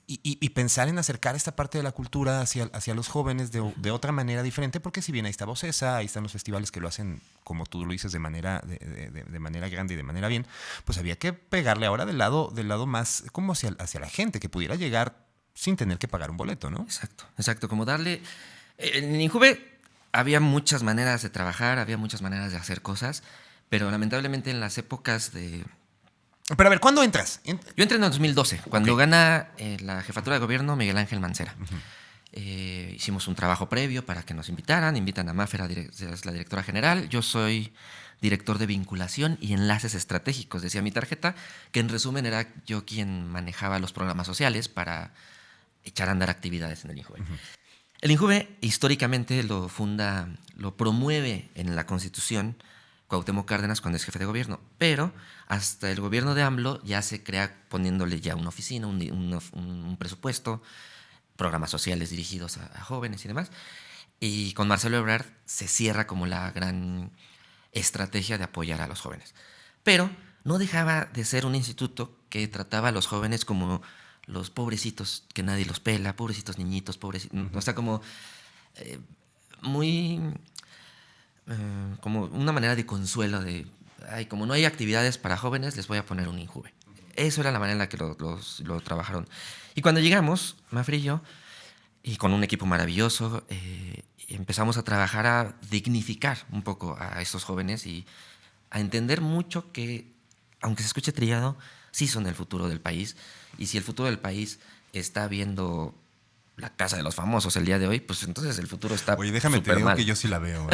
y pensar en acercar esta parte de la cultura hacia los jóvenes de otra manera diferente, porque si bien ahí está Vocesa, ahí están los festivales que lo hacen, como tú lo dices, de manera grande y de manera bien, pues había que pegarle ahora del lado más como hacia la gente, que pudiera llegar sin tener que pagar un boleto, ¿no? Exacto, como darle... En Injuve había muchas maneras de trabajar, había muchas maneras de hacer cosas, pero lamentablemente en las épocas de... Pero a ver, ¿cuándo entras? Yo entré en el 2012, cuando gana la jefatura de gobierno Miguel Ángel Mancera. Hicimos un trabajo previo para que nos invitan a Mafer, es la directora general. Yo soy director de vinculación y enlaces estratégicos, decía mi tarjeta, que en resumen era yo quien manejaba los programas sociales para echar a andar actividades en el INJUVE. El INJUVE históricamente lo promueve en la Constitución Cuauhtémoc Cárdenas cuando es jefe de gobierno, pero hasta el gobierno de AMLO ya se crea poniéndole ya una oficina, un presupuesto, programas sociales dirigidos a jóvenes y demás. Y con Marcelo Ebrard se cierra como la gran estrategia de apoyar a los jóvenes. Pero no dejaba de ser un instituto que trataba a los jóvenes como los pobrecitos que nadie los pela, pobrecitos niñitos, pobrecitos, o sea, como muy como una manera de consuelo de, ay, como no hay actividades para jóvenes, les voy a poner un INJUVE. Eso era la manera en la que lo trabajaron. Y cuando llegamos, Mafre y yo, y con un equipo maravilloso, empezamos a trabajar a dignificar un poco a estos jóvenes y a entender mucho que, aunque se escuche trillado, sí son el futuro del país. Y si el futuro del país está viendo La Casa de los Famosos el día de hoy, pues entonces el futuro está Oye, déjame te digo mal. que yo sí la veo.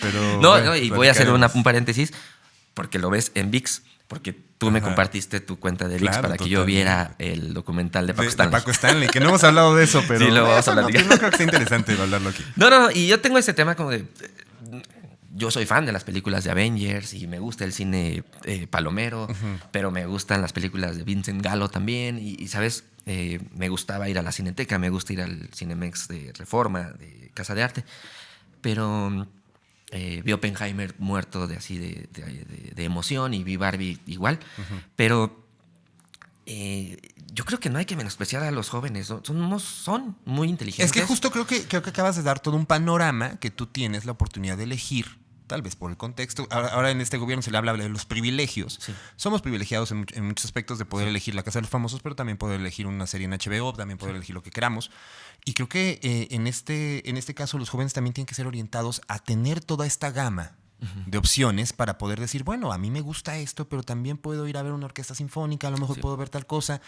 Pero, no, y voy a hacer un paréntesis, porque lo ves en ViX, porque tú me compartiste tu cuenta de ViX para que yo viera el documental de Paco Stanley. De Paco Stanley, que no hemos hablado de eso, pero sí, lo vamos a hablar. No creo que sea interesante hablarlo aquí. No, y yo tengo ese tema como de... Yo soy fan de las películas de Avengers y me gusta el cine palomero, pero me gustan las películas de Vincent Gallo también. Y ¿sabes? Me gustaba ir a la Cineteca, me gusta ir al Cinemex de Reforma, de Casa de Arte. Pero vi Oppenheimer muerto de emoción y vi Barbie igual. Pero yo creo que no hay que menospreciar a los jóvenes. Son muy inteligentes. Es que justo creo que acabas de dar todo un panorama que tú tienes la oportunidad de elegir, tal vez por el contexto. Ahora en este gobierno se le habla de los privilegios. Sí. Somos privilegiados en muchos aspectos de poder elegir La Casa de los Famosos, pero también poder elegir una serie en HBO, también poder elegir lo que queramos. Y creo que en este caso los jóvenes también tienen que ser orientados a tener toda esta gama de opciones para poder decir, bueno, a mí me gusta esto, pero también puedo ir a ver una orquesta sinfónica, a lo mejor puedo ver tal cosa.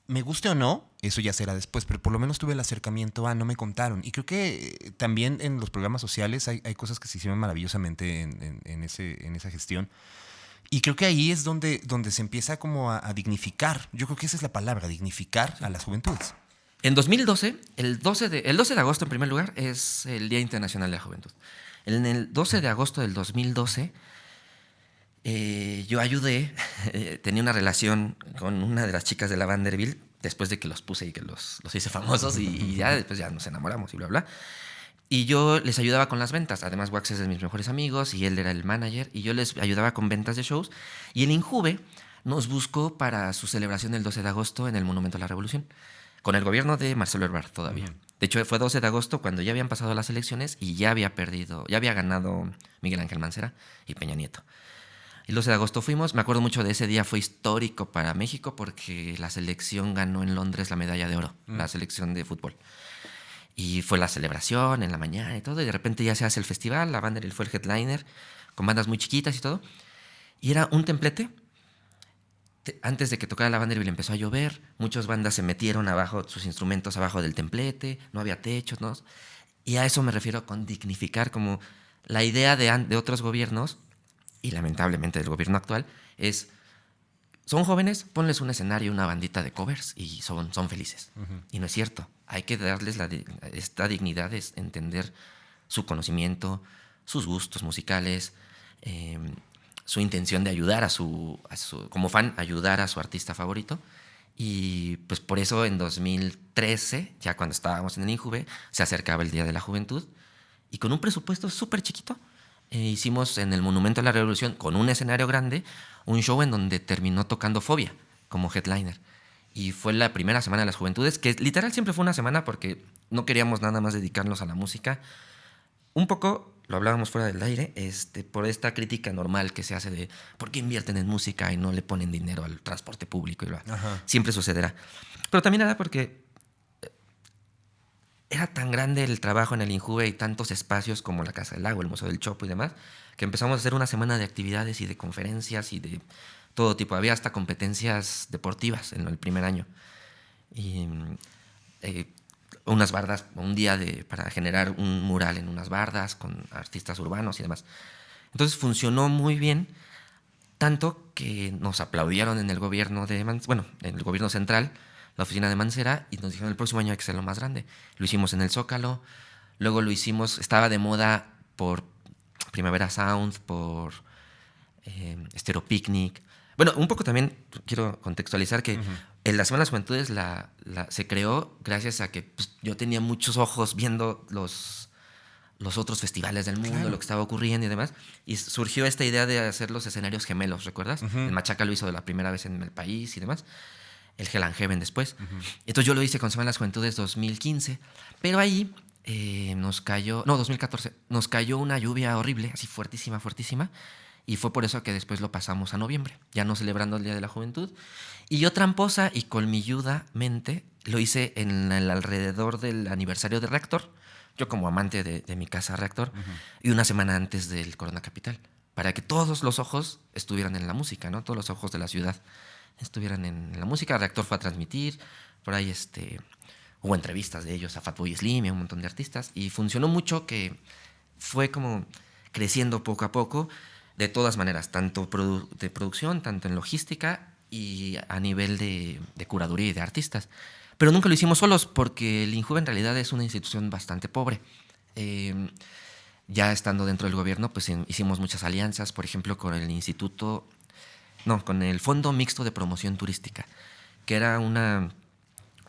Me guste o no, eso ya será después, pero por lo menos tuve el acercamiento a, no me contaron. Y creo que también en los programas sociales hay cosas que se hicieron maravillosamente en esa gestión. Y creo que ahí es donde se empieza como a dignificar. Yo creo que esa es la palabra, dignificar a las juventudes. En 2012, el 12 de agosto en primer lugar, es el Día Internacional de la Juventud. En el 12 de agosto del 2012, yo ayudé, tenía una relación con una de las chicas de la Vanderbilt, después de que los puse y que los hice famosos, y ya después ya nos enamoramos y bla, bla. Y yo les ayudaba con las ventas. Además, Wax es de mis mejores amigos y él era el manager, y yo les ayudaba con ventas de shows. Y el INJUVE nos buscó para su celebración el 12 de agosto en el Monumento a la Revolución, con el gobierno de Marcelo Ebrard todavía. De hecho, fue 12 de agosto cuando ya habían pasado las elecciones y ya había ganado Miguel Ángel Mancera y Peña Nieto. El 12 de agosto fuimos, me acuerdo mucho de ese día, fue histórico para México porque la selección ganó en Londres la medalla de oro, la selección de fútbol. Y fue la celebración en la mañana y todo, y de repente ya se hace el festival, la Vanderbilt fue el headliner, con bandas muy chiquitas y todo. Y era un templete. Antes de que tocara la Vanderbilt empezó a llover, muchas bandas se metieron abajo, sus instrumentos abajo del templete, no había techos, ¿no? Y a eso me refiero con dignificar, como la idea de otros gobiernos, y lamentablemente del gobierno actual, es, son jóvenes, ponles un escenario, una bandita de covers y son felices. Y no es cierto, hay que darles esta dignidad de entender su conocimiento, sus gustos musicales, su intención de ayudar como fan, ayudar a su artista favorito. Y pues por eso en 2013, ya cuando estábamos en el INJUVE, se acercaba el Día de la Juventud y con un presupuesto súper chiquito hicimos en el Monumento a la Revolución, con un escenario grande, un show en donde terminó tocando Fobia como headliner. Y fue la primera semana de las juventudes, que literal siempre fue una semana porque no queríamos nada más dedicarnos a la música. Un poco, lo hablábamos fuera del aire, por esta crítica normal que se hace de ¿por qué invierten en música y no le ponen dinero al transporte público? Siempre sucederá. Pero también era porque era tan grande el trabajo en el INJUVE y tantos espacios como la Casa del Lago, el Museo del Chopo y demás, que empezamos a hacer una semana de actividades y de conferencias y de todo tipo. Había hasta competencias deportivas en el primer año. Y unas bardas, un día para generar un mural en unas bardas con artistas urbanos y demás. Entonces funcionó muy bien, tanto que nos aplaudieron en el gobierno en el gobierno central, la oficina de Mancera, y nos dijeron el próximo año hay que hacerlo más grande. Lo hicimos en el Zócalo, luego lo hicimos, estaba de moda por Primavera Sound, por Estéreo Picnic. Bueno, un poco también quiero contextualizar que en la Semana de las Juventudes se creó gracias a que pues, yo tenía muchos ojos viendo los otros festivales del mundo, lo que estaba ocurriendo y demás. Y surgió esta idea de hacer los escenarios gemelos, ¿recuerdas? El Machaca lo hizo de la primera vez en el país y demás. El Hell and Heaven después. Entonces yo lo hice con Semana de las Juventudes 2015. Pero ahí nos cayó... No, 2014. Nos cayó una lluvia horrible, así fuertísima, fuertísima. Y fue por eso que después lo pasamos a noviembre, ya no celebrando el Día de la Juventud. Y yo tramposa y colmilludamente lo hice en el alrededor del aniversario de Reactor, yo como amante de mi casa Reactor, y una semana antes del Corona Capital, para que todos los ojos estuvieran en la música, ¿no? Todos los ojos de la ciudad estuvieran en la música. Reactor fue a transmitir, por ahí hubo entrevistas de ellos a Fatboy Slim y a un montón de artistas, y funcionó mucho, que fue como creciendo poco a poco. De todas maneras, tanto de producción, tanto en logística y a nivel de curaduría y de artistas. Pero nunca lo hicimos solos, porque el INJUVE en realidad es una institución bastante pobre. Ya estando dentro del gobierno, pues hicimos muchas alianzas, por ejemplo, con el Fondo Mixto de Promoción Turística, que era una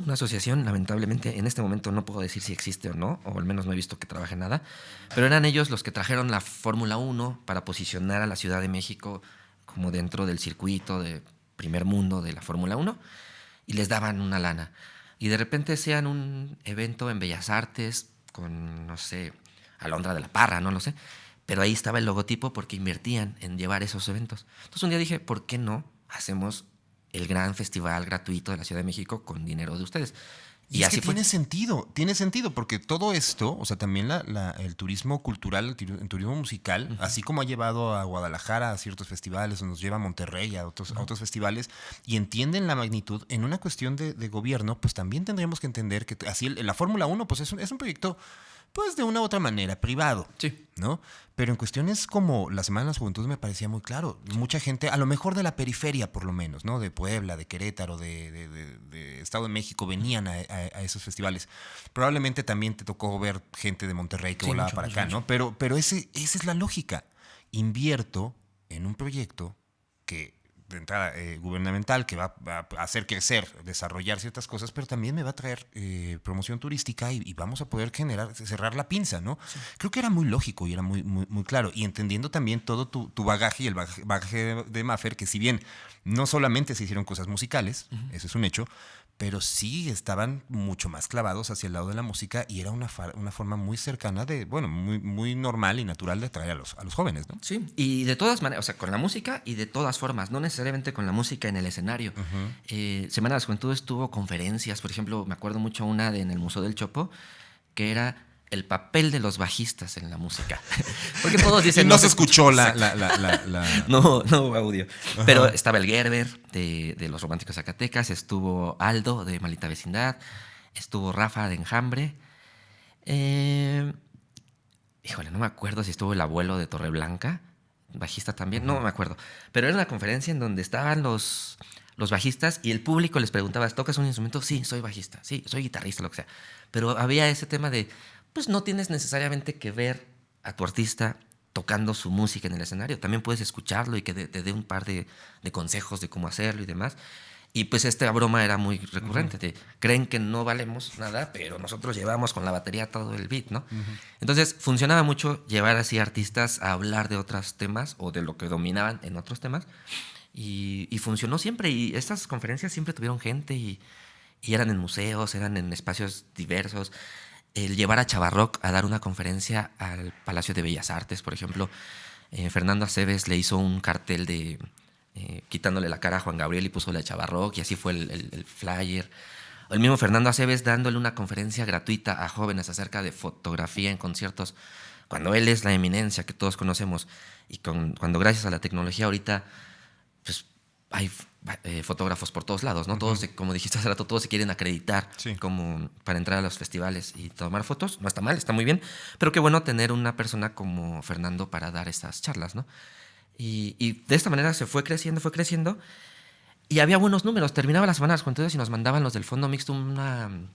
asociación. Lamentablemente en este momento no puedo decir si existe o no, o al menos no he visto que trabaje nada, pero eran ellos los que trajeron la Fórmula 1 para posicionar a la Ciudad de México como dentro del circuito de primer mundo de la Fórmula 1, y les daban una lana. Y de repente hacían un evento en Bellas Artes con, no sé, Alondra de la Parra, no lo sé, pero ahí estaba el logotipo porque invertían en llevar esos eventos. Entonces un día dije, ¿por qué no hacemos el gran festival gratuito de la Ciudad de México con dinero de ustedes? Y así tiene sentido, porque todo esto, o sea, también el turismo cultural, el turismo musical, así como ha llevado a Guadalajara a ciertos festivales, o nos lleva a Monterrey a otros festivales, y entienden la magnitud, en una cuestión de gobierno, pues también tendríamos que entender que así la Fórmula 1 pues es un proyecto, pues de una u otra manera, privado, sí, ¿no? Pero en cuestiones como la Semana de las Juventudes me parecía muy claro. Mucha gente, a lo mejor de la periferia por lo menos, ¿no? De Puebla, de Querétaro, de Estado de México, venían a esos festivales. Probablemente también te tocó ver gente de Monterrey que volaba para acá, ¿no? Pero esa es la lógica. Invierto en un proyecto que de entrada gubernamental, que va a hacer crecer, desarrollar ciertas cosas, pero también me va a traer promoción turística y vamos a poder cerrar la pinza, ¿no? Sí. Creo que era muy lógico y era muy, muy, muy claro. Y entendiendo también todo tu bagaje y el bagaje de Maffer, que si bien no solamente se hicieron cosas musicales, eso es un hecho, pero sí estaban mucho más clavados hacia el lado de la música, y era una forma muy cercana muy, muy normal y natural de atraer a los jóvenes, ¿no? Sí, y de todas maneras, o sea, con la música y de todas formas, no necesariamente con la música en el escenario. Semana de las Juventudes tuvo conferencias, por ejemplo, me acuerdo mucho una en el Museo del Chopo, que era el papel de los bajistas en la música. Porque todos dicen... Y no se escuchó la... No hubo audio. Ajá. Pero estaba el Gerber de Los Románticos Zacatecas, estuvo Aldo de Maldita Vecindad, estuvo Rafa de Enjambre. Híjole, no me acuerdo si estuvo el abuelo de Torreblanca, bajista también, no me acuerdo. Pero era una conferencia en donde estaban los bajistas y el público les preguntaba, ¿tocas un instrumento? Sí, soy bajista, sí, soy guitarrista, lo que sea. Pero había ese tema de... pues no tienes necesariamente que ver a tu artista tocando su música en el escenario. También puedes escucharlo y que te dé un par de consejos de cómo hacerlo y demás. Y pues esta broma era muy recurrente. Creen que no valemos nada, pero nosotros llevamos con la batería todo el beat, ¿no? Entonces funcionaba mucho llevar así artistas a hablar de otros temas o de lo que dominaban en otros temas. Y funcionó siempre. Y estas conferencias siempre tuvieron gente y eran en museos, eran en espacios diversos. El llevar a Chavarrock a dar una conferencia al Palacio de Bellas Artes, por ejemplo. Fernando Aceves le hizo un cartel de quitándole la cara a Juan Gabriel y púsole a Chavarrock, y así fue el flyer. El mismo Fernando Aceves dándole una conferencia gratuita a jóvenes acerca de fotografía en conciertos, cuando él es la eminencia que todos conocemos, y cuando gracias a la tecnología ahorita pues hay fotógrafos por todos lados, ¿no? Todos, como dijiste hace rato, todos se quieren acreditar como para entrar a los festivales y tomar fotos. No está mal, está muy bien. Pero qué bueno tener una persona como Fernando para dar estas charlas, ¿no? Y de esta manera se fue creciendo. Y había buenos números. Terminaba las semanas entonces y nos mandaban los del Fondo Mixto un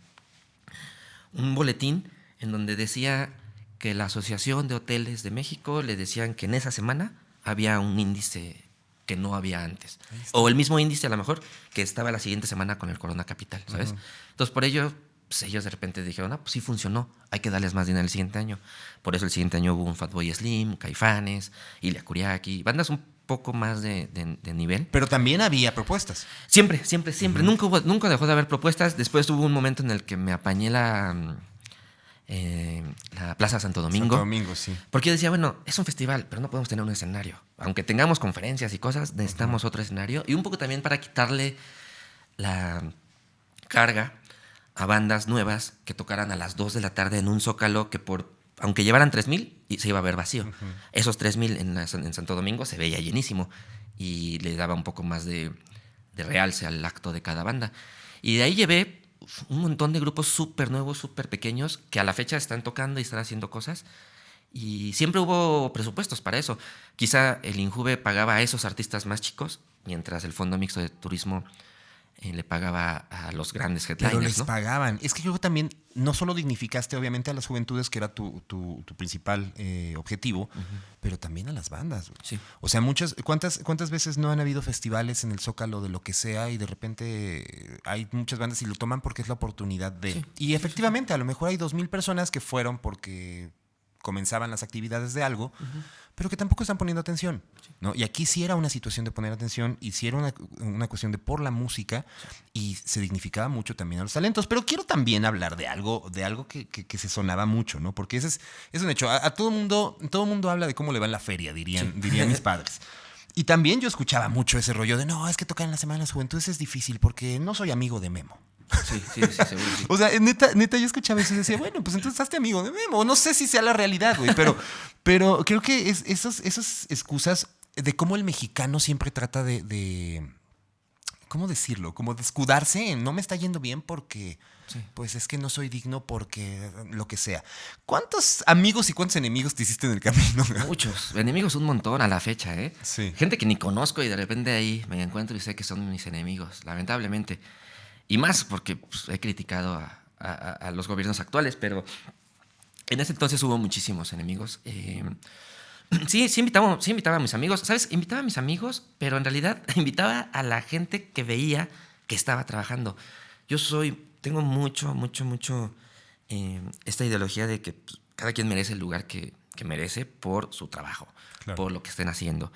boletín en donde decía que la Asociación de Hoteles de México le decían que en esa semana había un índice que no había antes. O el mismo índice, a lo mejor, que estaba la siguiente semana con el Corona Capital, ¿sabes? Entonces, por ello, pues, ellos de repente dijeron, pues sí funcionó, hay que darles más dinero el siguiente año. Por eso el siguiente año hubo un Fatboy Slim, Caifanes, Ilia Kuriaki, bandas un poco más de nivel. Pero también había propuestas. Siempre. Nunca dejó de haber propuestas. Después hubo un momento en el que me apañé la Plaza Santo Domingo. Santo Domingo, sí. Porque yo decía, bueno, es un festival, pero no podemos tener un escenario. Aunque tengamos conferencias y cosas, necesitamos otro escenario. Y un poco también para quitarle la carga a bandas nuevas que tocaran a las 2 de la tarde en un Zócalo que aunque llevaran 3,000, se iba a ver vacío. Esos 3,000 en Santo Domingo se veía llenísimo y le daba un poco más de realce al acto de cada banda. Y de ahí llevé un montón de grupos súper nuevos, súper pequeños, que a la fecha están tocando y están haciendo cosas. Y siempre hubo presupuestos para eso. Quizá el Injuve pagaba a esos artistas más chicos, mientras el Fondo Mixto de Turismo le pagaba a los grandes headliners. Pero les pagaban. Es que yo también no solo dignificaste obviamente a las juventudes, que era tu principal objetivo, pero también a las bandas. Sí. O sea, ¿cuántas veces no han habido festivales en el Zócalo de lo que sea y de repente hay muchas bandas y lo toman porque es la oportunidad de... Sí. Y efectivamente, a lo mejor hay 2,000 personas que fueron porque comenzaban las actividades de algo, pero que tampoco están poniendo atención, ¿no? Y aquí sí era una situación de poner atención y sí era una cuestión de por la música y se dignificaba mucho también a los talentos. Pero quiero también hablar de algo que se sonaba mucho, ¿no? Porque ese es un hecho. A todo mundo habla de cómo le va en la feria, dirían mis padres. Y también yo escuchaba mucho ese rollo de, no, es que tocar en la Semana de las Juventudes es difícil porque no soy amigo de Memo. Sí, seguro. Sí. O sea, neta, yo escuchaba eso y decía, bueno, pues entonces hazte amigo de Memo. No sé si sea la realidad, güey, pero creo que esas excusas de cómo el mexicano siempre trata de ¿cómo decirlo? Como de escudarse en no me está yendo bien porque, pues es que no soy digno porque lo que sea. ¿Cuántos amigos y cuántos enemigos te hiciste en el camino? Muchos. Enemigos un montón a la fecha, ¿eh? Sí. Gente que ni conozco y de repente ahí me encuentro y sé que son mis enemigos, lamentablemente. Y más porque pues, he criticado a los gobiernos actuales, pero en ese entonces hubo muchísimos enemigos. Sí invitaba a mis amigos, ¿sabes? Invitaba a mis amigos, pero en realidad invitaba a la gente que veía que estaba trabajando. Tengo mucho esta ideología de que pues, cada quien merece el lugar que merece por su trabajo, claro, por lo que estén haciendo.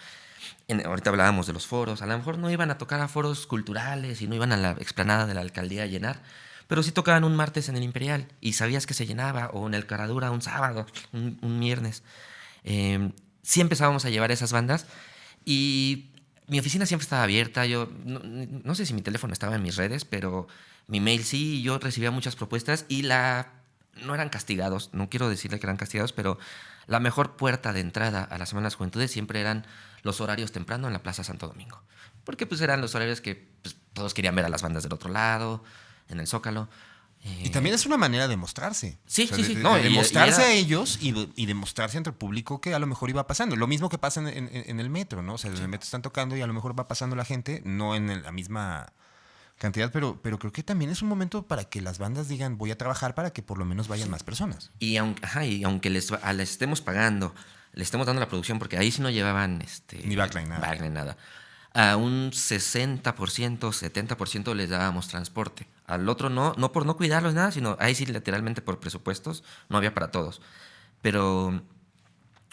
Ahorita hablábamos de los foros. A lo mejor no iban a tocar a foros culturales y no iban a la explanada de la alcaldía a llenar, pero sí tocaban un martes en el Imperial y sabías que se llenaba, o en el Caradura un sábado, un viernes. Sí empezábamos a llevar esas bandas y mi oficina siempre estaba abierta. Yo no sé si mi teléfono estaba en mis redes, pero mi mail sí, yo recibía muchas propuestas y no eran castigados, no quiero decirle que eran castigados, pero la mejor puerta de entrada a la Semana de las Juventudes siempre eran los horarios temprano en la Plaza Santo Domingo. Porque pues eran los horarios que pues, todos querían ver a las bandas del otro lado, en el Zócalo. Y también es una manera de mostrarse. Sí, o sea, sí. De mostrarse a ellos y de mostrarse ante el público que a lo mejor iba pasando. Lo mismo que pasa en el metro, ¿no? O sea, en el metro están tocando y a lo mejor va pasando la gente, no en la misma cantidad, pero creo que también es un momento para que las bandas digan, voy a trabajar para que por lo menos vayan más personas. Y aunque les estemos pagando, le estemos dando la producción, porque ahí sí no llevaban ni backline, nada. A un 60%, 70% les dábamos transporte. Al otro no por no cuidarlos nada, sino ahí sí literalmente por presupuestos no había para todos. Pero,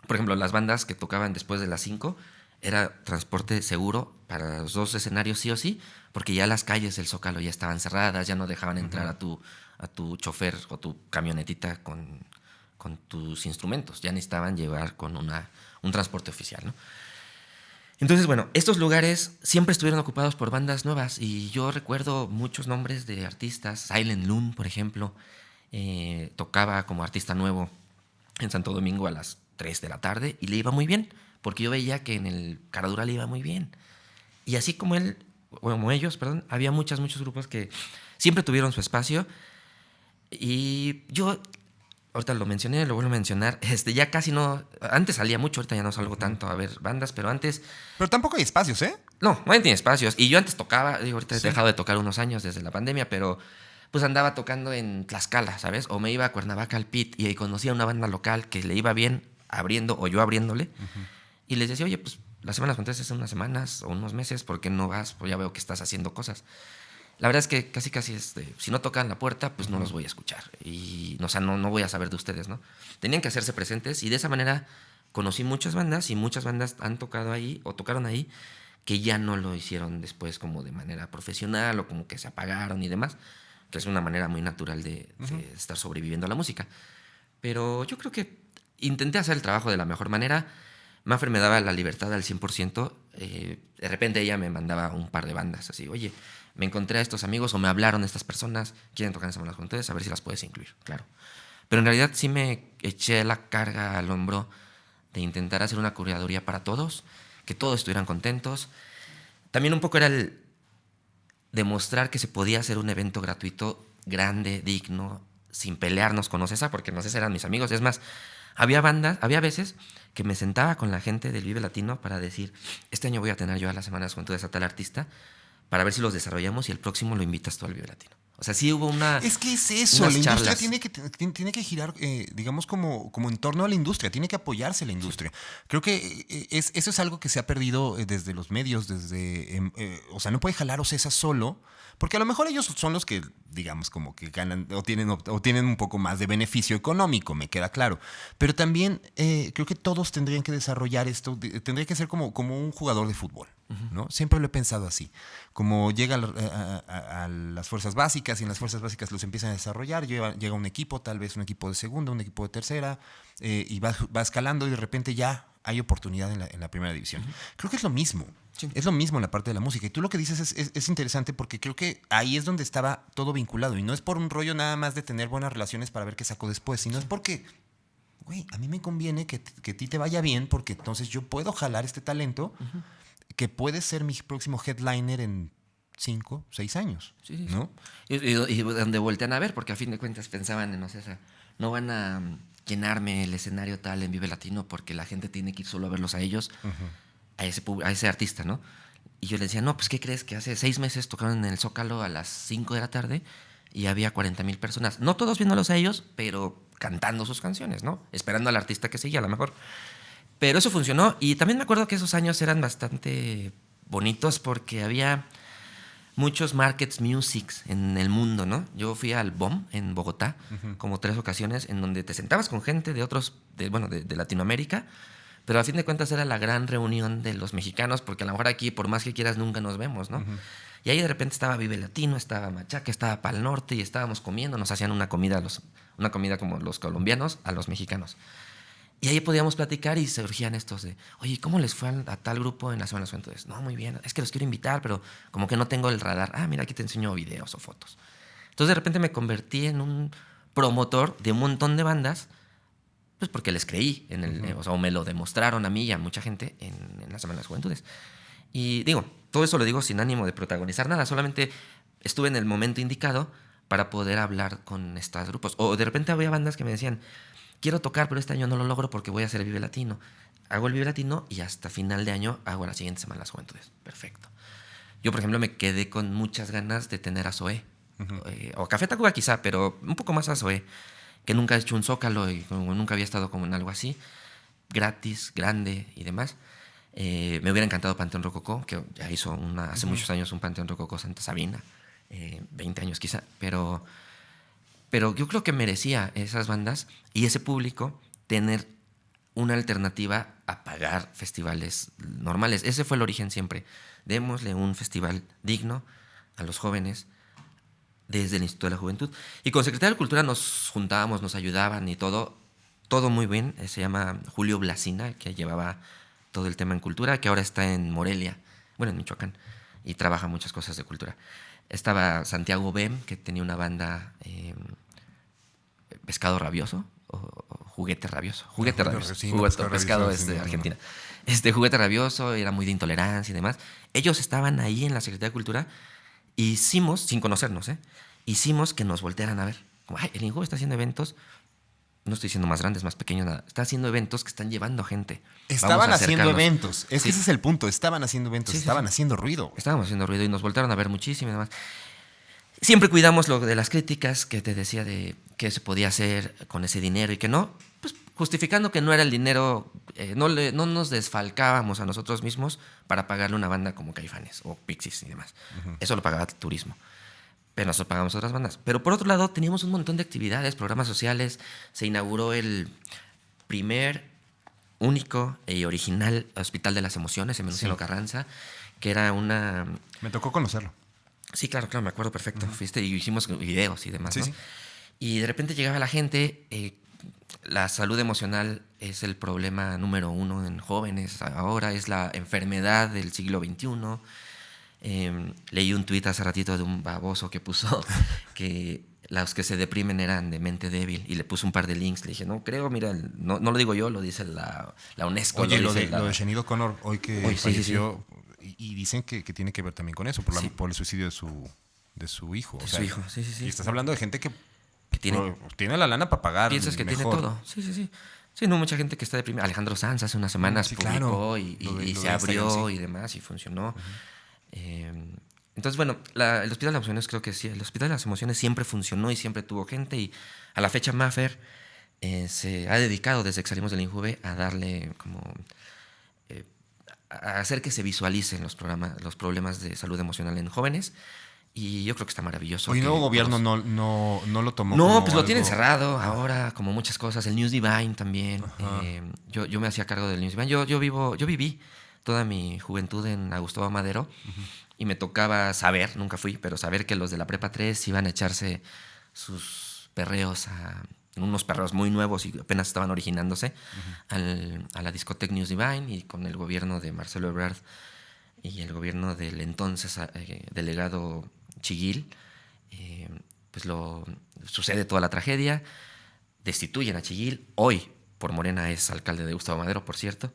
por ejemplo, las bandas que tocaban después de las 5 era transporte seguro para los 2 escenarios sí o sí, porque ya las calles del Zócalo ya estaban cerradas, ya no dejaban entrar a tu chofer o tu camionetita con tus instrumentos. Ya necesitaban llevar con un transporte oficial, ¿no? Entonces, bueno, estos lugares siempre estuvieron ocupados por bandas nuevas y yo recuerdo muchos nombres de artistas. Silent Loon, por ejemplo, tocaba como artista nuevo en Santo Domingo a las 3 de la tarde y le iba muy bien, porque yo veía que en el Caradura le iba muy bien. Y así como ellos, perdón, había muchos grupos que siempre tuvieron su espacio. Y yo, ahorita lo mencioné, lo vuelvo a mencionar, ya casi no, antes salía mucho, ahorita ya no salgo tanto a ver bandas, pero antes... Pero tampoco hay espacios, ¿eh? No tiene espacios. Y yo antes tocaba, digo, ahorita he dejado de tocar unos años desde la pandemia, pero pues andaba tocando en Tlaxcala, ¿sabes? O me iba a Cuernavaca al Pit y ahí conocía una banda local que le iba bien abriendo o yo abriéndole. Y les decía, oye, pues las semanas con tres es unas semanas o unos meses, ¿por qué no vas? Pues ya veo que estás haciendo cosas. La verdad es que casi si no tocan la puerta, pues no los voy a escuchar. Y, o sea, no voy a saber de ustedes, ¿no? Tenían que hacerse presentes y de esa manera conocí muchas bandas y muchas bandas han tocado ahí o tocaron ahí que ya no lo hicieron después como de manera profesional o como que se apagaron y demás, que es una manera muy natural de estar sobreviviendo a la música. Pero yo creo que intenté hacer el trabajo de la mejor manera. Maffer me daba la libertad al 100%. De repente ella me mandaba un par de bandas así, oye, me encontré a estos amigos o me hablaron estas personas, quieren tocar en Semanas con ustedes, a ver si las puedes incluir, claro. Pero en realidad sí me eché la carga al hombro de intentar hacer una curaduría para todos, que todos estuvieran contentos. También un poco era el demostrar que se podía hacer un evento gratuito, grande, digno, sin pelearnos con Ocesa, porque Ocesa eran mis amigos. Es más, había veces que me sentaba con la gente del Vive Latino para decir, este año voy a tener yo a las Semanas con ustedes a tal artista, para ver si los desarrollamos y el próximo lo invitas tú al Vive Latino. O sea, sí hubo una... Es que es eso, la industria tiene que girar, digamos, como en torno a la industria, tiene que apoyarse la industria. Creo que eso es algo que se ha perdido desde los medios, o sea, no puede jalar Ocesa solo, porque a lo mejor ellos son los que, digamos, como que ganan o tienen un poco más de beneficio económico, me queda claro. Pero también creo que todos tendrían que desarrollar esto, tendría que ser como un jugador de fútbol, ¿no? Siempre lo he pensado así. Como llega a las fuerzas básicas y en las fuerzas básicas los empiezan a desarrollar, llega un equipo, tal vez un equipo de segunda, un equipo de tercera, y va escalando y de repente ya hay oportunidad en la primera división. Creo que es lo mismo. Sí. Es lo mismo en la parte de la música. Y tú lo que dices es interesante porque creo que ahí es donde estaba todo vinculado. Y no es por un rollo nada más de tener buenas relaciones para ver qué saco después, sino es porque, güey, a mí me conviene que a ti te vaya bien porque entonces yo puedo jalar este talento que puede ser mi próximo headliner en 5, 6 años. Sí, ¿no? Y donde voltean a ver, porque a fin de cuentas pensaban en Ocesa, no van a llenarme el escenario tal en Vive Latino porque la gente tiene que ir solo a verlos a ellos. A ese artista, ¿no? Y yo le decía, no, pues ¿qué crees? Que hace 6 meses tocaron en el Zócalo a las 5 de la tarde y había 40,000 personas. No todos viéndolos a ellos, pero cantando sus canciones, ¿no? Esperando al artista que seguía, a lo mejor. Pero eso funcionó. Y también me acuerdo que esos años eran bastante bonitos porque había muchos markets musics en el mundo, ¿no? Yo fui al BOM en Bogotá como 3 ocasiones en donde te sentabas con gente de Latinoamérica, pero a fin de cuentas era la gran reunión de los mexicanos, porque a lo mejor aquí, por más que quieras, nunca nos vemos, ¿no? Y ahí de repente estaba Vive Latino, estaba Machaca, estaba Pal Norte y estábamos comiendo, nos hacían una comida como los colombianos a los mexicanos. Y ahí podíamos platicar y surgían estos de, oye, ¿cómo les fue a tal grupo en las Semanas Juventudes? No, muy bien, es que los quiero invitar, pero como que no tengo el radar. Ah, mira, aquí te enseño videos o fotos. Entonces de repente me convertí en un promotor de un montón de bandas, pues porque les creí, o me lo demostraron a mí y a mucha gente en las Semanas Juventudes. Y digo, todo eso lo digo sin ánimo de protagonizar nada, solamente estuve en el momento indicado para poder hablar con estos grupos. O de repente había bandas que me decían, quiero tocar, pero este año no lo logro porque voy a hacer el Vive Latino. Hago el Vive Latino y hasta final de año hago la siguiente semana las Juventudes. Perfecto. Yo, por ejemplo, me quedé con muchas ganas de tener a Zoé. O a Café Tacuba quizá, pero un poco más a Zoé, que nunca ha hecho un Zócalo y nunca había estado como en algo así, gratis, grande y demás. Me hubiera encantado Panteón Rococó, que ya hizo hace muchos años un Panteón Rococó Santa Sabina, 20 años quizá, pero yo creo que merecía esas bandas y ese público tener una alternativa a pagar festivales normales. Ese fue el origen siempre. Démosle un festival digno a los jóvenes desde el Instituto de la Juventud. Y con Secretaría de Cultura nos juntábamos, nos ayudaban y todo muy bien. Se llama Julio Blasina, que llevaba todo el tema en cultura, que ahora está en Morelia, en Michoacán, y trabaja muchas cosas de cultura. Estaba Santiago Bem, que tenía una banda Pescado Rabioso, o Juguete Rabioso. Sí, Pescado es de Argentina. Juguete Rabioso, era muy de intolerancia y demás. Ellos estaban ahí en la Secretaría de Cultura. Hicimos, sin conocernos, hicimos que nos voltearan a ver. Como, el INJUVE está haciendo eventos, no estoy diciendo más grandes, más pequeños, nada. Está haciendo eventos que están llevando gente. Estaban haciendo eventos. Ese es el punto. Estaban haciendo eventos, haciendo ruido. Estábamos haciendo ruido y nos voltearon a ver muchísimo y demás. Siempre cuidamos lo de las críticas que te decía de qué se podía hacer con ese dinero y que no, pues justificando que no era el dinero, no nos desfalcábamos a nosotros mismos para pagarle una banda como Caifanes o Pixies y demás. Eso lo pagaba el turismo. Pero nosotros pagamos otras bandas. Pero por otro lado, teníamos un montón de actividades, programas sociales. Se inauguró el primer, único y original Hospital de las Emociones en Venustiano Carranza, que era una... Me tocó conocerlo. Sí, claro, me acuerdo perfecto. Fuiste y hicimos videos y demás, ¿no? Sí. Y de repente llegaba la gente. La salud emocional es el problema número 1 en jóvenes ahora, es la enfermedad del siglo XXI. Leí un tuit hace ratito de un baboso que puso que los que se deprimen eran de mente débil y le puso un par de links. Le dije, no creo, mira, no lo digo yo, lo dice la UNESCO. Oye, lo de Sinead O'Connor hoy que falleció... Sí. Y dicen que tiene que ver también con eso, por el suicidio de su hijo. Su hijo, sí. Y estás hablando de gente que tiene la lana para pagar. Piensas que tiene todo. Sí. Sí, no, mucha gente que está deprimida. Alejandro Sanz hace unas semanas publicó y se abrió y demás y funcionó. Entonces, bueno, el Hospital de las Emociones creo que sí. El Hospital de las Emociones siempre funcionó y siempre tuvo gente. Y a la fecha Maffer se ha dedicado desde que salimos del INJUVE a darle como... a hacer que se visualicen los problemas de salud emocional en jóvenes. Y yo creo que está maravilloso. Hoy el nuevo gobierno no lo tomó. No, pues lo tienen cerrado ahora, como muchas cosas. El News Divine también. Yo me hacía cargo del News Divine. Yo viví toda mi juventud en Gustavo Madero y me tocaba saber, nunca fui, pero saber que los de la Prepa 3 iban a echarse sus perreos unos perreos muy nuevos y apenas estaban originándose a la discoteca News Divine, y con el gobierno de Marcelo Ebrard y el gobierno del entonces delegado Chiguil, pues sucede toda la tragedia, destituyen a Chiguil. Hoy por Morena es alcalde de Gustavo Madero, por cierto,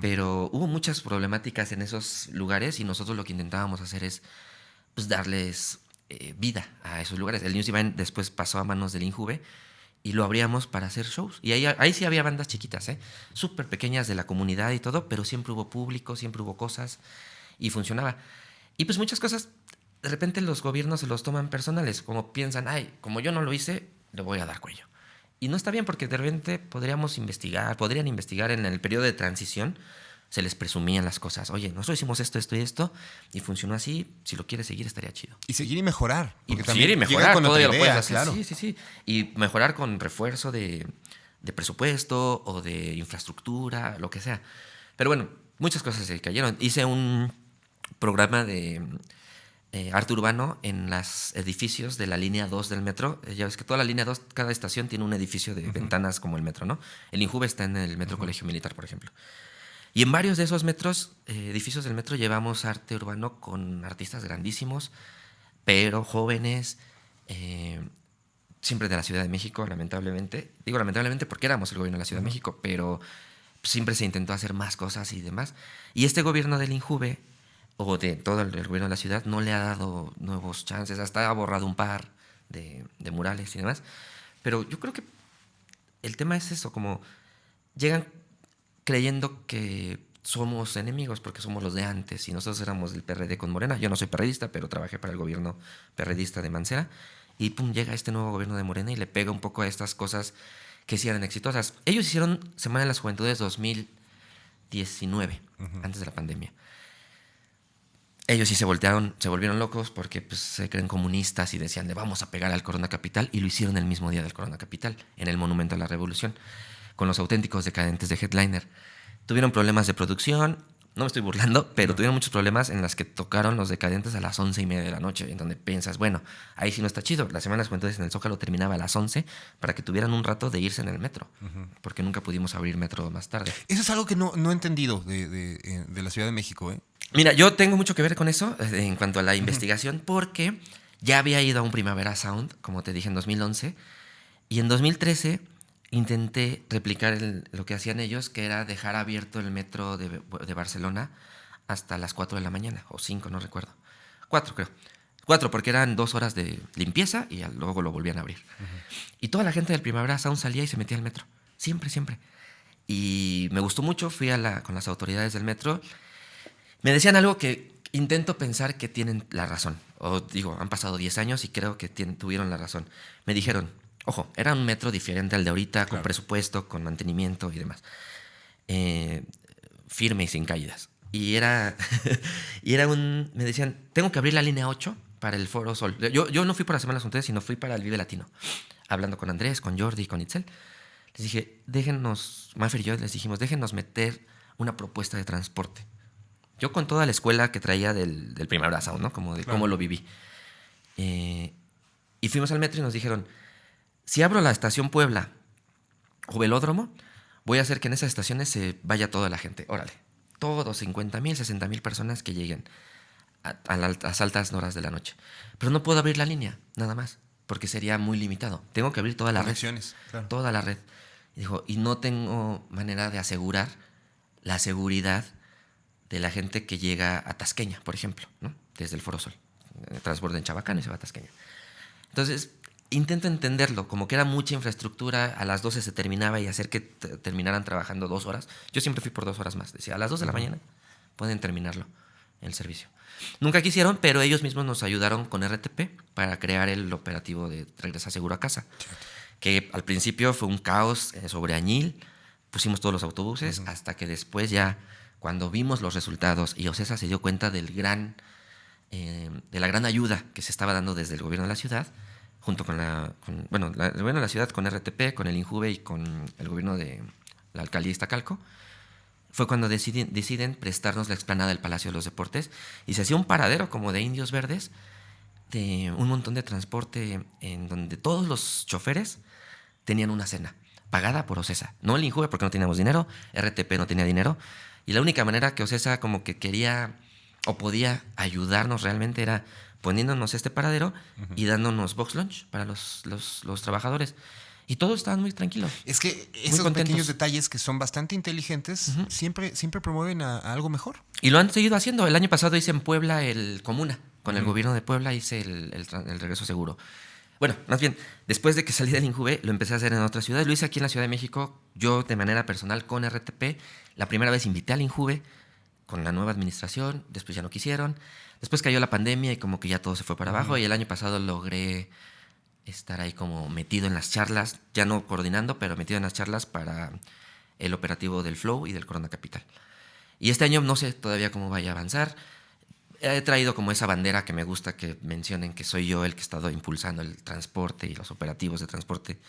pero hubo muchas problemáticas en esos lugares y nosotros lo que intentábamos hacer es pues darles vida a esos lugares. El News Divine después pasó a manos del INJUVE y lo abríamos para hacer shows. Y ahí sí había bandas chiquitas, súper pequeñas de la comunidad y todo, pero siempre hubo público, siempre hubo cosas y funcionaba. Y pues muchas cosas, de repente los gobiernos se los toman personales, como piensan, como yo no lo hice, le voy a dar cuello. Y no está bien, porque de repente podrían investigar en el periodo de transición. Se les presumían las cosas. Oye, nosotros hicimos esto y esto, y funcionó así. Si lo quieres seguir, estaría chido. Y seguir y mejorar. Y seguir y mejorar. Todavía lo puedes hacer. Claro. Sí. Y mejorar con refuerzo de presupuesto o de infraestructura, lo que sea. Pero bueno, muchas cosas se cayeron. Hice un programa de arte urbano en los edificios de la línea 2 del metro. Ya ves que toda la línea 2, cada estación tiene un edificio de ventanas como el metro, ¿no? El INJUVE está en el Metro Colegio Militar, por ejemplo. Y en varios de esos edificios del metro, llevamos arte urbano con artistas grandísimos, pero jóvenes, siempre de la Ciudad de México, lamentablemente. Digo lamentablemente porque éramos el gobierno de la Ciudad de México, pero siempre se intentó hacer más cosas y demás. Y este gobierno del INJUVE, o de todo el gobierno de la ciudad, no le ha dado nuevos chances. Hasta ha borrado un par de murales y demás. Pero yo creo que el tema es eso, como llegan creyendo que somos enemigos porque somos los de antes y nosotros éramos del PRD con Morena. Yo no soy perredista, pero trabajé para el gobierno perredista de Mancera, y pum, llega este nuevo gobierno de Morena y le pega un poco a estas cosas que sí eran exitosas. Ellos hicieron Semana de las Juventudes 2019, antes de la pandemia. Ellos sí se volvieron locos porque pues, se creen comunistas y decían, le vamos a pegar al Corona Capital, y lo hicieron el mismo día del Corona Capital, en el Monumento a la Revolución, con los Auténticos Decadentes de headliner. Tuvieron problemas de producción, no me estoy burlando, pero tuvieron muchos problemas en las que tocaron los Decadentes a las 11:30 de la noche, en donde piensas, bueno, ahí sí no está chido. La Semana de las Juventudes en el Zócalo terminaba a las 11 para que tuvieran un rato de irse en el metro, porque nunca pudimos abrir metro más tarde. Eso es algo que no he entendido de la Ciudad de México, ¿eh? Mira, yo tengo mucho que ver con eso en cuanto a la investigación, porque ya había ido a un Primavera Sound, como te dije, en 2011, y en 2013... intenté replicar lo que hacían ellos, que era dejar abierto el metro de Barcelona hasta las 4 de la mañana, o 5, no recuerdo. 4, creo. 4, porque eran 2 horas de limpieza y luego lo volvían a abrir. Y toda la gente del Primavera Sound salía y se metía al metro. Siempre, siempre. Y me gustó mucho, fui con las autoridades del metro. Me decían algo que intento pensar que tienen la razón. O digo, han pasado 10 años y creo que tuvieron la razón. Me dijeron, ojo, era un metro diferente al de ahorita, con presupuesto, con mantenimiento y demás. Firme y sin caídas. Y era me decían, tengo que abrir la línea 8 para el Foro Sol. Yo no fui para Semanas con ustedes, sino fui para el Vive Latino. Hablando con Andrés, con Jordi, con Itzel. Les dije, Mafer y yo les dijimos, déjennos meter una propuesta de transporte. Yo con toda la escuela que traía del Primavera Sound, ¿no? Como de cómo lo viví. Y fuimos al metro y nos dijeron, si abro la estación Puebla o Velódromo, voy a hacer que en esas estaciones se vaya toda la gente. Órale, todos 50,000, 60,000 personas que lleguen a las altas horas de la noche. Pero no puedo abrir la línea, nada más, porque sería muy limitado. Tengo que abrir toda la red. Claro. Toda la red. Y dijo, y no tengo manera de asegurar la seguridad de la gente que llega a Tasqueña, por ejemplo, ¿no? Desde el Foro Sol. Transborda en Chabacán y se va a Tasqueña. Entonces, intento entenderlo, como que era mucha infraestructura, a las 12 se terminaba y hacer que terminaran trabajando 2 horas. Yo siempre fui por 2 horas más. Decía, a las 2 de la mañana pueden terminarlo, el servicio. Nunca quisieron, pero ellos mismos nos ayudaron con RTP para crear el operativo de Regresa Seguro a Casa. Que al principio fue un caos sobre Añil, pusimos todos los autobuses, hasta que después ya, cuando vimos los resultados y OCESA se dio cuenta de la gran ayuda que se estaba dando desde el gobierno de la ciudad, junto con el gobierno de la ciudad, con RTP, con el INJUVE y con el gobierno de la alcaldía de Iztacalco, fue cuando deciden prestarnos la explanada del Palacio de los Deportes y se hacía un paradero como de indios verdes, de un montón de transporte en donde todos los choferes tenían una cena pagada por OCESA. No el INJUVE porque no teníamos dinero, RTP no tenía dinero, y la única manera que OCESA como que quería o podía ayudarnos realmente era poniéndonos este paradero y dándonos box lunch para los trabajadores. Y todos estaban muy tranquilos. Es que esos pequeños detalles que son bastante inteligentes siempre promueven a algo mejor. Y lo han seguido haciendo. El año pasado hice en Puebla el Comuna. Con el gobierno de Puebla hice el regreso seguro. Bueno, más bien, después de que salí del INJUVE, lo empecé a hacer en otras ciudades. Lo hice aquí en la Ciudad de México, yo de manera personal con RTP. La primera vez invité al INJUVE con la nueva administración, después ya no quisieron. Después cayó la pandemia y como que ya todo se fue para abajo. Y el año pasado logré estar ahí como metido en las charlas, ya no coordinando, pero metido en las charlas para el operativo del Flow y del Corona Capital. Y este año no sé todavía cómo vaya a avanzar. He traído como esa bandera que me gusta que mencionen que soy yo el que he estado impulsando el transporte y los operativos de transporte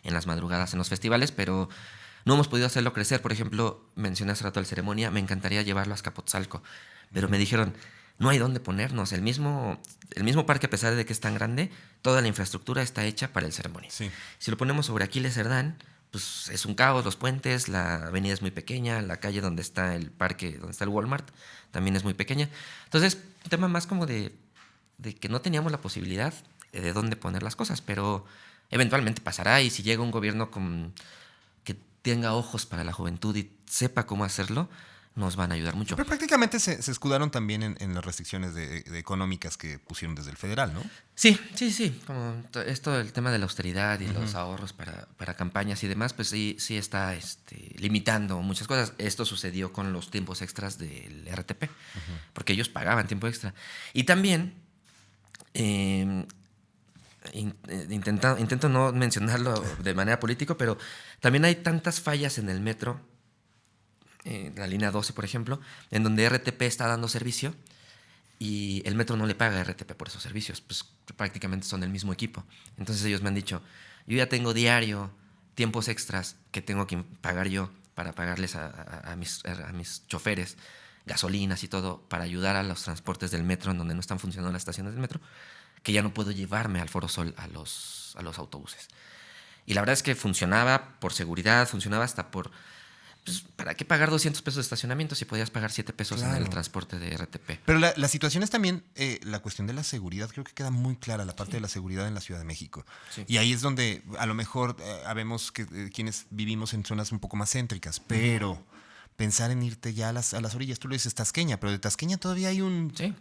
en las madrugadas en los festivales, pero no hemos podido hacerlo crecer. Por ejemplo, mencioné hace rato el Ceremonia, me encantaría llevarlo a Azcapotzalco, pero me dijeron, no hay dónde ponernos. El mismo parque, a pesar de que es tan grande, toda la infraestructura está hecha para el Ceremonia. Sí. Si lo ponemos sobre Aquiles Cerdán, pues es un caos, los puentes, la avenida es muy pequeña, la calle donde está el parque, donde está el Walmart, también es muy pequeña. Entonces, un tema más como de que no teníamos la posibilidad de dónde poner las cosas, pero eventualmente pasará, y si llega un gobierno que tenga ojos para la juventud y sepa cómo hacerlo, nos van a ayudar mucho. Pero prácticamente se escudaron también en las restricciones de económicas que pusieron desde el federal, ¿no? Sí. Como esto del tema de la austeridad y los ahorros para campañas y demás, pues sí está limitando muchas cosas. Esto sucedió con los tiempos extras del RTP, porque ellos pagaban tiempo extra. Y también, intento no mencionarlo de manera política, pero también hay tantas fallas en el metro, la línea 12, por ejemplo, en donde RTP está dando servicio y el metro no le paga a RTP por esos servicios, pues prácticamente son del mismo equipo. Entonces ellos me han dicho, yo ya tengo diario tiempos extras que tengo que pagar yo para pagarles a mis choferes, gasolinas y todo, para ayudar a los transportes del metro en donde no están funcionando las estaciones del metro, que ya no puedo llevarme al Foro Sol a los autobuses. Y la verdad es que funcionaba por seguridad, funcionaba hasta por pues, ¿para qué pagar 200 pesos de estacionamiento si podías pagar 7 pesos en el transporte de RTP? Pero la situación es también la cuestión de la seguridad. Creo que queda muy clara la parte de la seguridad en la Ciudad de México. Sí. Y ahí es donde a lo mejor habemos que quienes vivimos en zonas un poco más céntricas, pero pensar en irte ya a las orillas. Tú lo dices Tasqueña, pero de Tasqueña todavía hay un... Sí.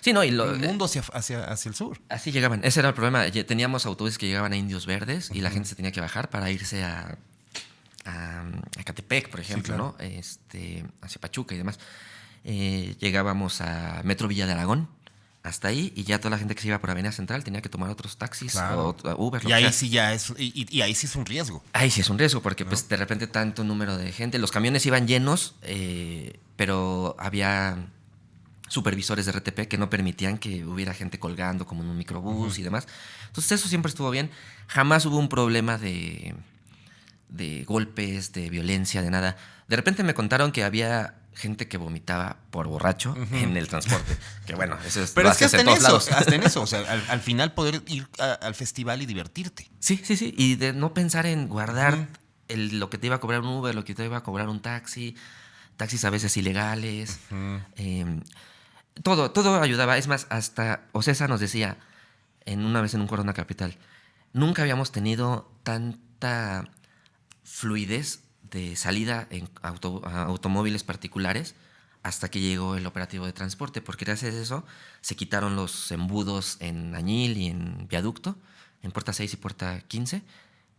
Sí, no, y un mundo hacia el sur. Así llegaban. Ese era el problema. Teníamos autobuses que llegaban a Indios Verdes y la gente se tenía que bajar para irse a Ecatepec, por ejemplo, sí, claro, ¿no? Hacia Pachuca y demás. Llegábamos a Metro Villa de Aragón, hasta ahí, y ya toda la gente que se iba por Avenida Central tenía que tomar otros taxis, claro, o Uber. Y ahí sí ya es, y ahí sí es un riesgo. Ahí sí es un riesgo, porque pues de repente tanto número de gente, los camiones iban llenos, pero había supervisores de RTP que no permitían que hubiera gente colgando como en un microbús y demás. Entonces eso siempre estuvo bien. Jamás hubo un problema de golpes, de violencia, de nada. De repente me contaron que había gente que vomitaba por borracho en el transporte. Que bueno, eso es... Pero es que hasta en eso, o sea, al final poder ir al festival y divertirte. Sí. Y de no pensar en guardar lo que te iba a cobrar un Uber, lo que te iba a cobrar un taxis a veces ilegales. Todo ayudaba. Es más, hasta Ocesa nos decía una vez en un Corona Capital, nunca habíamos tenido tanta fluidez de salida en automóviles particulares hasta que llegó el operativo de transporte, porque gracias a eso se quitaron los embudos en Añil y en Viaducto, en Puerta 6 y Puerta 15,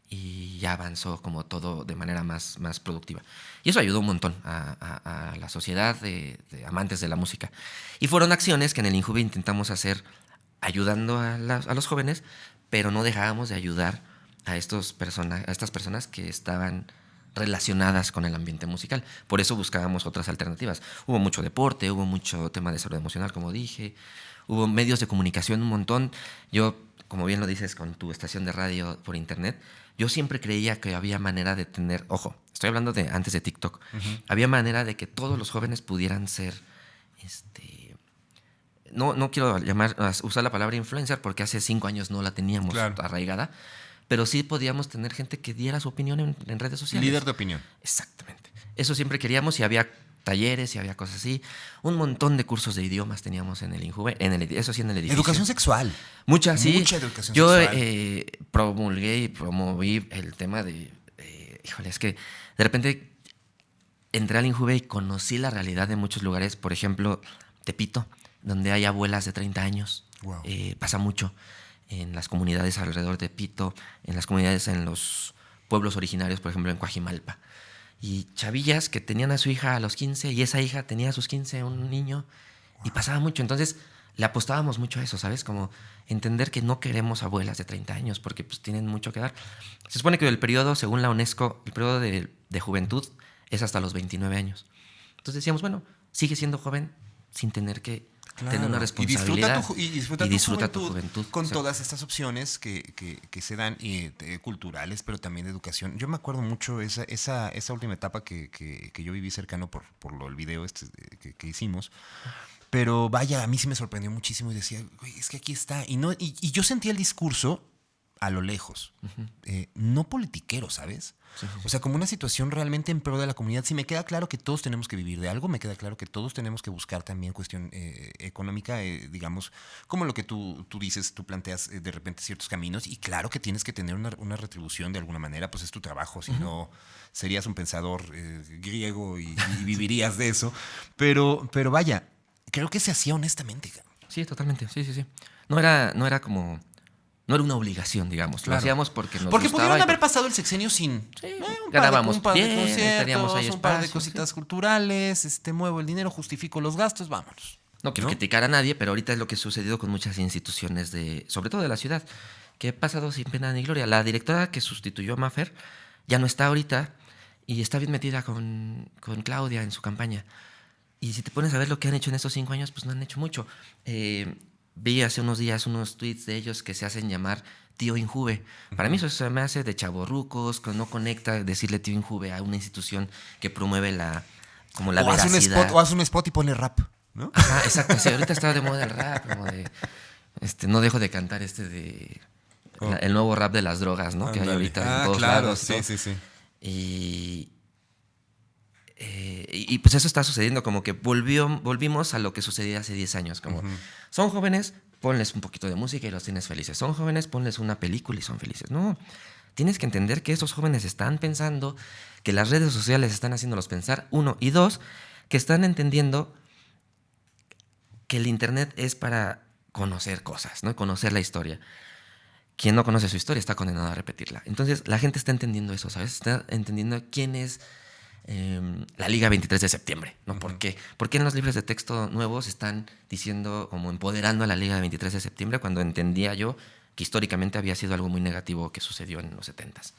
y ya avanzó como todo de manera más productiva. Y eso ayudó un montón a la sociedad de amantes de la música. Y fueron acciones que en el Injuve intentamos hacer ayudando a los jóvenes, pero no dejábamos de ayudar a estas personas que estaban relacionadas con el ambiente musical. Por eso buscábamos otras alternativas. Hubo mucho deporte, hubo mucho tema de salud emocional, como dije, hubo medios de comunicación un montón. Yo, como bien lo dices con tu estación de radio por internet, yo siempre creía que había manera de tener, ojo, estoy hablando de antes de TikTok, había manera de que todos los jóvenes pudieran ser, no quiero usar la palabra influencer porque hace 5 años no la teníamos arraigada, pero sí podíamos tener gente que diera su opinión en redes sociales. Líder de opinión. Exactamente. Eso siempre queríamos y había talleres y había cosas así. Un montón de cursos de idiomas teníamos en el Injuve, eso sí en el edificio. Educación sexual. Mucha educación sexual. Yo promulgué y promoví el tema híjole, es que de repente entré al Injuve y conocí la realidad de muchos lugares. Por ejemplo, Tepito, donde hay abuelas de 30 años. Wow. Pasa mucho en las comunidades alrededor de Tepito, en las comunidades en los pueblos originarios, por ejemplo, en Coajimalpa. Y chavillas que tenían a su hija a los 15 y esa hija tenía a sus 15 un niño. Wow. Y pasaba mucho. Entonces le apostábamos mucho a eso, ¿sabes? Como entender que no queremos abuelas de 30 años porque pues tienen mucho que dar. Se supone que el periodo, según la UNESCO, el periodo de juventud es hasta los 29 años. Entonces decíamos, bueno, sigue siendo joven sin tener que tener una responsabilidad. Y disfruta tu juventud con todas estas opciones que se dan culturales, pero también de educación. Yo me acuerdo mucho esa última etapa que yo viví cercano por el video que hicimos. Pero vaya, a mí sí me sorprendió muchísimo y decía, es que aquí está. Y yo sentía el discurso a lo lejos, no politiquero, ¿sabes? Sí. O sea, como una situación realmente en pro de la comunidad. Sí, me queda claro que todos tenemos que vivir de algo, me queda claro que todos tenemos que buscar también cuestión económica, digamos, como lo que tú dices, tú planteas de repente ciertos caminos, y claro que tienes que tener una retribución de alguna manera, pues es tu trabajo, si no serías un pensador griego y vivirías de eso. Pero vaya, creo que se hacía honestamente. Sí, totalmente, sí. No era como... No era una obligación, digamos. Claro. Lo hacíamos porque nos Porque pudieron haber pasado el sexenio sin... Sí, ganábamos un par de bien, conciertos, teníamos ahí un par de cositas culturales, muevo el dinero, justifico los gastos, vámonos. No quiero criticar a nadie, pero ahorita es lo que ha sucedido con muchas instituciones, sobre todo de la ciudad, que ha pasado sin pena ni gloria. La directora que sustituyó a Mafer ya no está ahorita y está bien metida con Claudia en su campaña. Y si te pones a ver lo que han hecho en estos 5 años, pues no han hecho mucho. Vi hace unos días unos tweets de ellos que se hacen llamar tío Injuve. Para mí eso se me hace de chavorrucos, que no conecta decirle tío Injuve a una institución que promueve la veracidad. O hace un spot y pone rap, ¿no? Ajá, exacto. Sí, ahorita está de moda el rap, como de... no dejo de cantar el nuevo rap de las drogas, ¿no? Que hay ahorita en todos lados. Sí. y pues eso está sucediendo, como que volvimos a lo que sucedía hace 10 años. Como son jóvenes, ponles un poquito de música y los tienes felices. Son jóvenes, ponles una película y son felices. No, tienes que entender que esos jóvenes están pensando, que las redes sociales están haciéndolos pensar, uno. Y dos, que están entendiendo que el internet es para conocer cosas, ¿no? Conocer la historia. Quien no conoce su historia está condenado a repetirla. Entonces, la gente está entendiendo eso, ¿sabes? Está entendiendo quién es la Liga 23 de septiembre, ¿no? ¿Por qué? Porque en los libros de texto nuevos están diciendo, como empoderando a la Liga 23 de septiembre, cuando entendía yo que históricamente había sido algo muy negativo que sucedió en los 70s.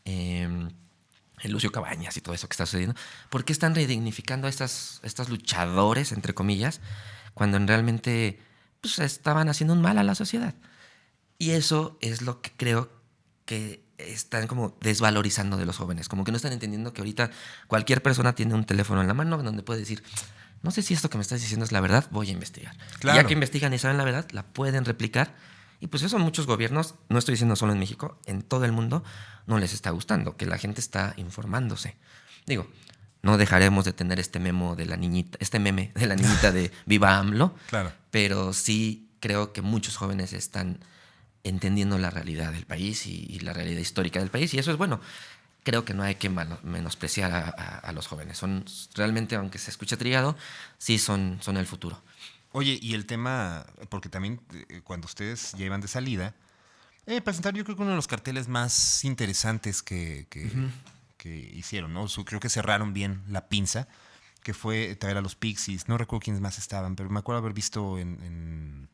El Lucio Cabañas y todo eso que está sucediendo. ¿Por qué están redignificando a estos luchadores, entre comillas, cuando realmente pues, estaban haciendo un mal a la sociedad? Y eso es lo que creo que están como desvalorizando de los jóvenes. Como que no están entendiendo que ahorita cualquier persona tiene un teléfono en la mano donde puede decir, no sé si esto que me estás diciendo es la verdad, voy a investigar. Claro. Ya que investigan y saben la verdad, la pueden replicar. Y pues eso a muchos gobiernos, no estoy diciendo solo en México, en todo el mundo no les está gustando, que la gente está informándose. Digo, no dejaremos de tener este meme de la niñita de Viva AMLO, claro. Pero sí creo que muchos jóvenes están entendiendo la realidad del país y la realidad histórica del país, y eso es bueno. Creo que no hay que menospreciar a los jóvenes. Son realmente, aunque se escuche trillado, sí son el futuro. Oye, y el tema, porque también cuando ustedes ya iban de salida, presentaron yo creo que uno de los carteles más interesantes que hicieron, ¿no? Creo que cerraron bien la pinza, que fue traer a los Pixies. No recuerdo quiénes más estaban, pero me acuerdo haber visto en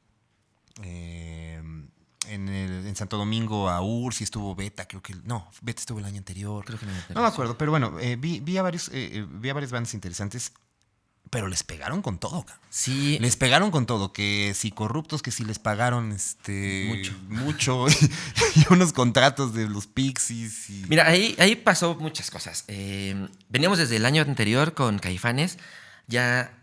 Santo Domingo a Urs y estuvo Beta, creo que... No, Beta estuvo el año anterior. Creo que no me acuerdo, pero bueno, vi a varias bandas interesantes. Pero les pegaron con todo, cabrón. Sí. Les pegaron con todo. Que si corruptos, que si les pagaron mucho y unos contratos de los Pixies. Mira, ahí pasó muchas cosas. Veníamos desde el año anterior con Caifanes, ya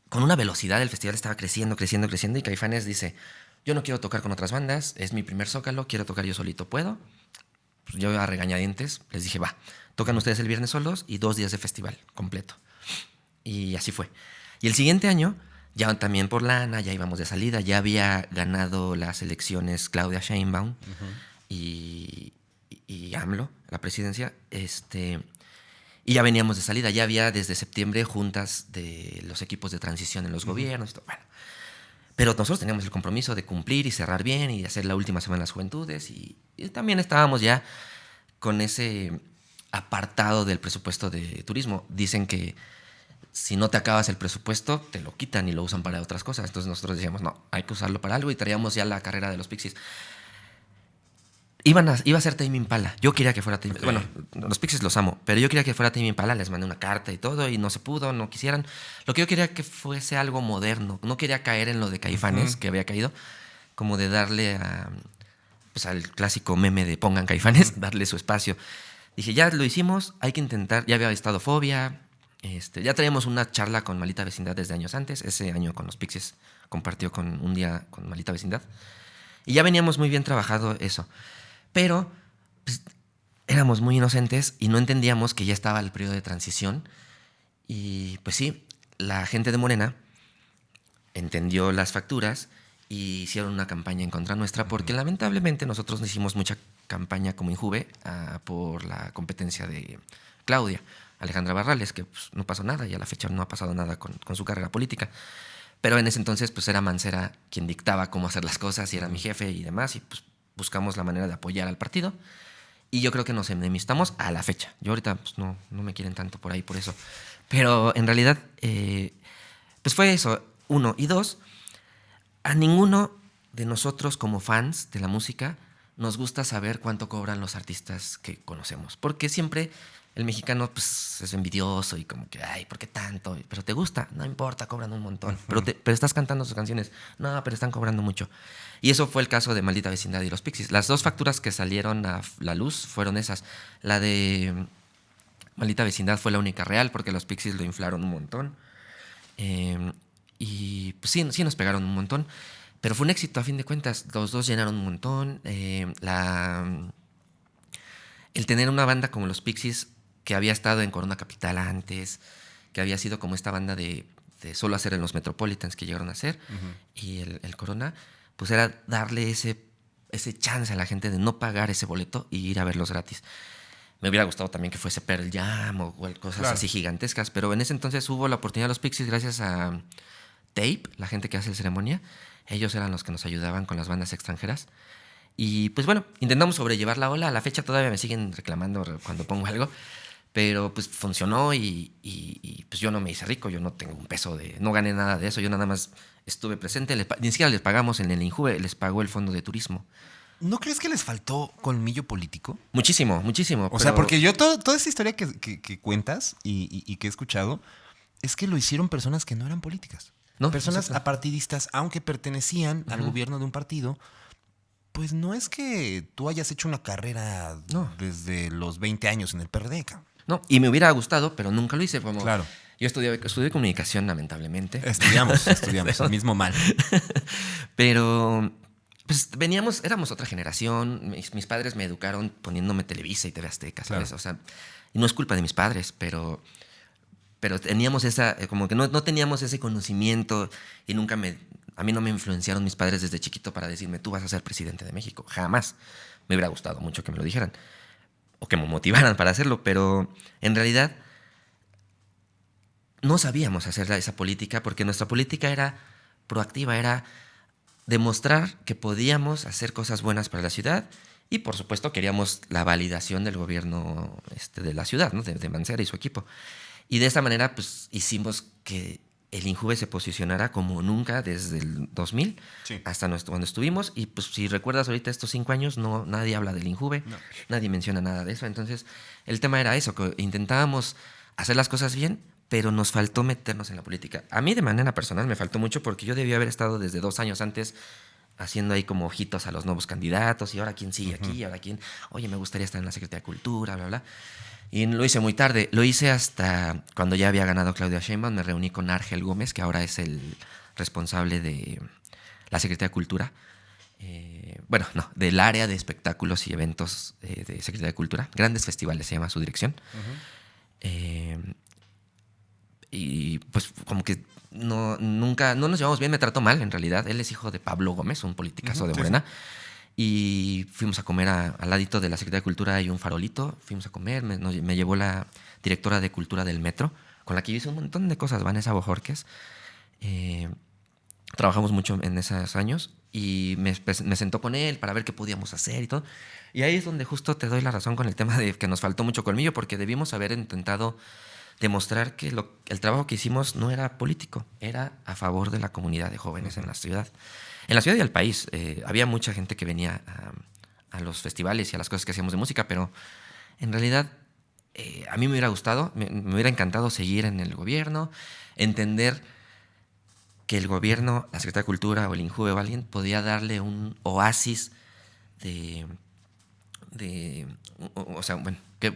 con una velocidad. El festival estaba creciendo, y Caifanes dice, yo no quiero tocar con otras bandas, es mi primer Zócalo, quiero tocar yo solito, ¿puedo? Pues yo a regañadientes les dije, va. Tocan ustedes el viernes solos y 2 días de festival completo. Y así fue. Y el siguiente año, ya también por lana, ya íbamos de salida, ya había ganado las elecciones Claudia Sheinbaum y AMLO, la presidencia. Y ya veníamos de salida, ya había desde septiembre juntas de los equipos de transición en los gobiernos y todo. Bueno, pero nosotros teníamos el compromiso de cumplir y cerrar bien y hacer la última semana de las juventudes. Y también estábamos ya con ese apartado del presupuesto de turismo. Dicen que si no te acabas el presupuesto, te lo quitan y lo usan para otras cosas. Entonces nosotros decíamos, no, hay que usarlo para algo, y traíamos ya la carrera de los Pixies. Iba a ser Tame Impala. Yo quería que fuera Tame Impala. Bueno, los Pixies los amo, pero yo quería que fuera Tame Impala. Les mandé una carta y todo y no se pudo, no quisieran. Lo que yo quería que fuese algo moderno. No quería caer en lo de Caifanes, que había caído, como de darle al clásico meme de pongan Caifanes, darle su espacio. Dije, ya lo hicimos, hay que intentar. Ya había estado Fobia. Ya traíamos una charla con Maldita Vecindad desde años antes. Ese año con los Pixies compartió un día con Maldita Vecindad. Y ya veníamos muy bien trabajado eso. Pero pues, éramos muy inocentes y no entendíamos que ya estaba el periodo de transición. Y pues sí, la gente de Morena entendió las facturas y hicieron una campaña en contra nuestra, porque lamentablemente nosotros hicimos mucha campaña como Injuve por la competencia de Claudia, Alejandra Barrales, que pues, no pasó nada y a la fecha no ha pasado nada con su carrera política. Pero en ese entonces pues era Mancera quien dictaba cómo hacer las cosas y era mi jefe y demás, y pues buscamos la manera de apoyar al partido. Y yo creo que nos enemistamos a la fecha. Yo ahorita pues, no me quieren tanto por ahí por eso. Pero en realidad pues fue eso, 1. Y 2, a ninguno de nosotros como fans de la música nos gusta saber cuánto cobran los artistas que conocemos. Porque siempre el mexicano pues, es envidioso y como que, ay, ¿por qué tanto? Pero te gusta, no importa, cobran un montón. Pero estás cantando sus canciones, no, pero están cobrando mucho. Y eso fue el caso de Maldita Vecindad y los Pixies. Las 2 facturas que salieron a la luz fueron esas. La de Maldita Vecindad fue la única real porque los Pixies lo inflaron un montón. Y pues sí nos pegaron un montón. Pero fue un éxito a fin de cuentas. Los 2 llenaron un montón. el tener una banda como los Pixies, que había estado en Corona Capital antes, que había sido como esta banda de solo hacer en los Metropolitans que llegaron a hacer, y el Corona, pues era darle ese chance a la gente de no pagar ese boleto y ir a verlos gratis. Me hubiera gustado también que fuese Pearl Jam o cosas así gigantescas, pero en ese entonces hubo la oportunidad de los Pixies gracias a Tape, la gente que hace la ceremonia. Ellos eran los que nos ayudaban con las bandas extranjeras. Y pues bueno, intentamos sobrellevar la ola. A la fecha todavía me siguen reclamando cuando pongo algo, pero pues funcionó y pues yo no me hice rico, yo no tengo un peso no gané nada de eso, yo nada más estuve presente, ni siquiera les pagamos en el INJUVE, les pagó el Fondo de Turismo. ¿No crees que les faltó colmillo político? Muchísimo, muchísimo. O sea, porque yo toda esta historia que cuentas y que he escuchado es que lo hicieron personas que no eran políticas. No, personas apartidistas, aunque pertenecían al gobierno de un partido. Pues no es que tú hayas hecho una carrera desde los 20 años en el PRD, cabrón. No, y me hubiera gustado, pero nunca lo hice. Claro. Yo estudié comunicación, lamentablemente. Estudiamos el mismo mal. Pero pues éramos otra generación. Mis padres me educaron poniéndome Televisa y TV Azteca, ¿sabes? Claro. O sea, y no es culpa de mis padres, pero teníamos como que no teníamos ese conocimiento y a mí no me influenciaron mis padres desde chiquito para decirme, tú vas a ser presidente de México. Jamás. Me hubiera gustado mucho que me lo dijeran o que me motivaran para hacerlo, pero en realidad no sabíamos hacer esa política porque nuestra política era proactiva, era demostrar que podíamos hacer cosas buenas para la ciudad y, por supuesto, queríamos la validación del gobierno de la ciudad, ¿no? de Mancera y su equipo. Y de esa manera, pues, hicimos que el INJUVE se posicionara como nunca desde el 2000 hasta cuando estuvimos. Y pues si recuerdas ahorita estos 5 años, nadie habla del INJUVE, nadie menciona nada de eso. Entonces el tema era eso, que intentábamos hacer las cosas bien, pero nos faltó meternos en la política. A mí de manera personal me faltó mucho porque yo debía haber estado desde 2 años antes haciendo ahí como ojitos a los nuevos candidatos y ahora quién sigue aquí, y ahora quién, oye, me gustaría estar en la Secretaría de Cultura, bla, bla. Y lo hice muy tarde. Lo hice hasta cuando ya había ganado Claudia Sheinbaum. Me reuní con Argel Gómez, que ahora es el responsable de la Secretaría de Cultura. Del área de espectáculos y eventos de Secretaría de Cultura. Grandes Festivales se llama su dirección. Y pues como que no nos llevamos bien, me trató mal en realidad. Él es hijo de Pablo Gómez, un politicazo de Morena. Y fuimos a comer al ladito de la Secretaría de Cultura, hay un farolito, fuimos a comer, me llevó la directora de Cultura del Metro, con la que yo hice un montón de cosas, Vanessa Bojorquez. Trabajamos mucho en esos años y me sentó con él para ver qué podíamos hacer y todo. Y ahí es donde justo te doy la razón con el tema de que nos faltó mucho colmillo, porque debimos haber intentado demostrar que el trabajo que hicimos no era político, era a favor de la comunidad de jóvenes en la ciudad. En la ciudad y al país. Había mucha gente que venía a los festivales y a las cosas que hacíamos de música, pero en realidad a mí me hubiera gustado, me hubiera encantado seguir en el gobierno, entender que el gobierno, la Secretaría de Cultura o el INJUVE o alguien podía darle un oasis que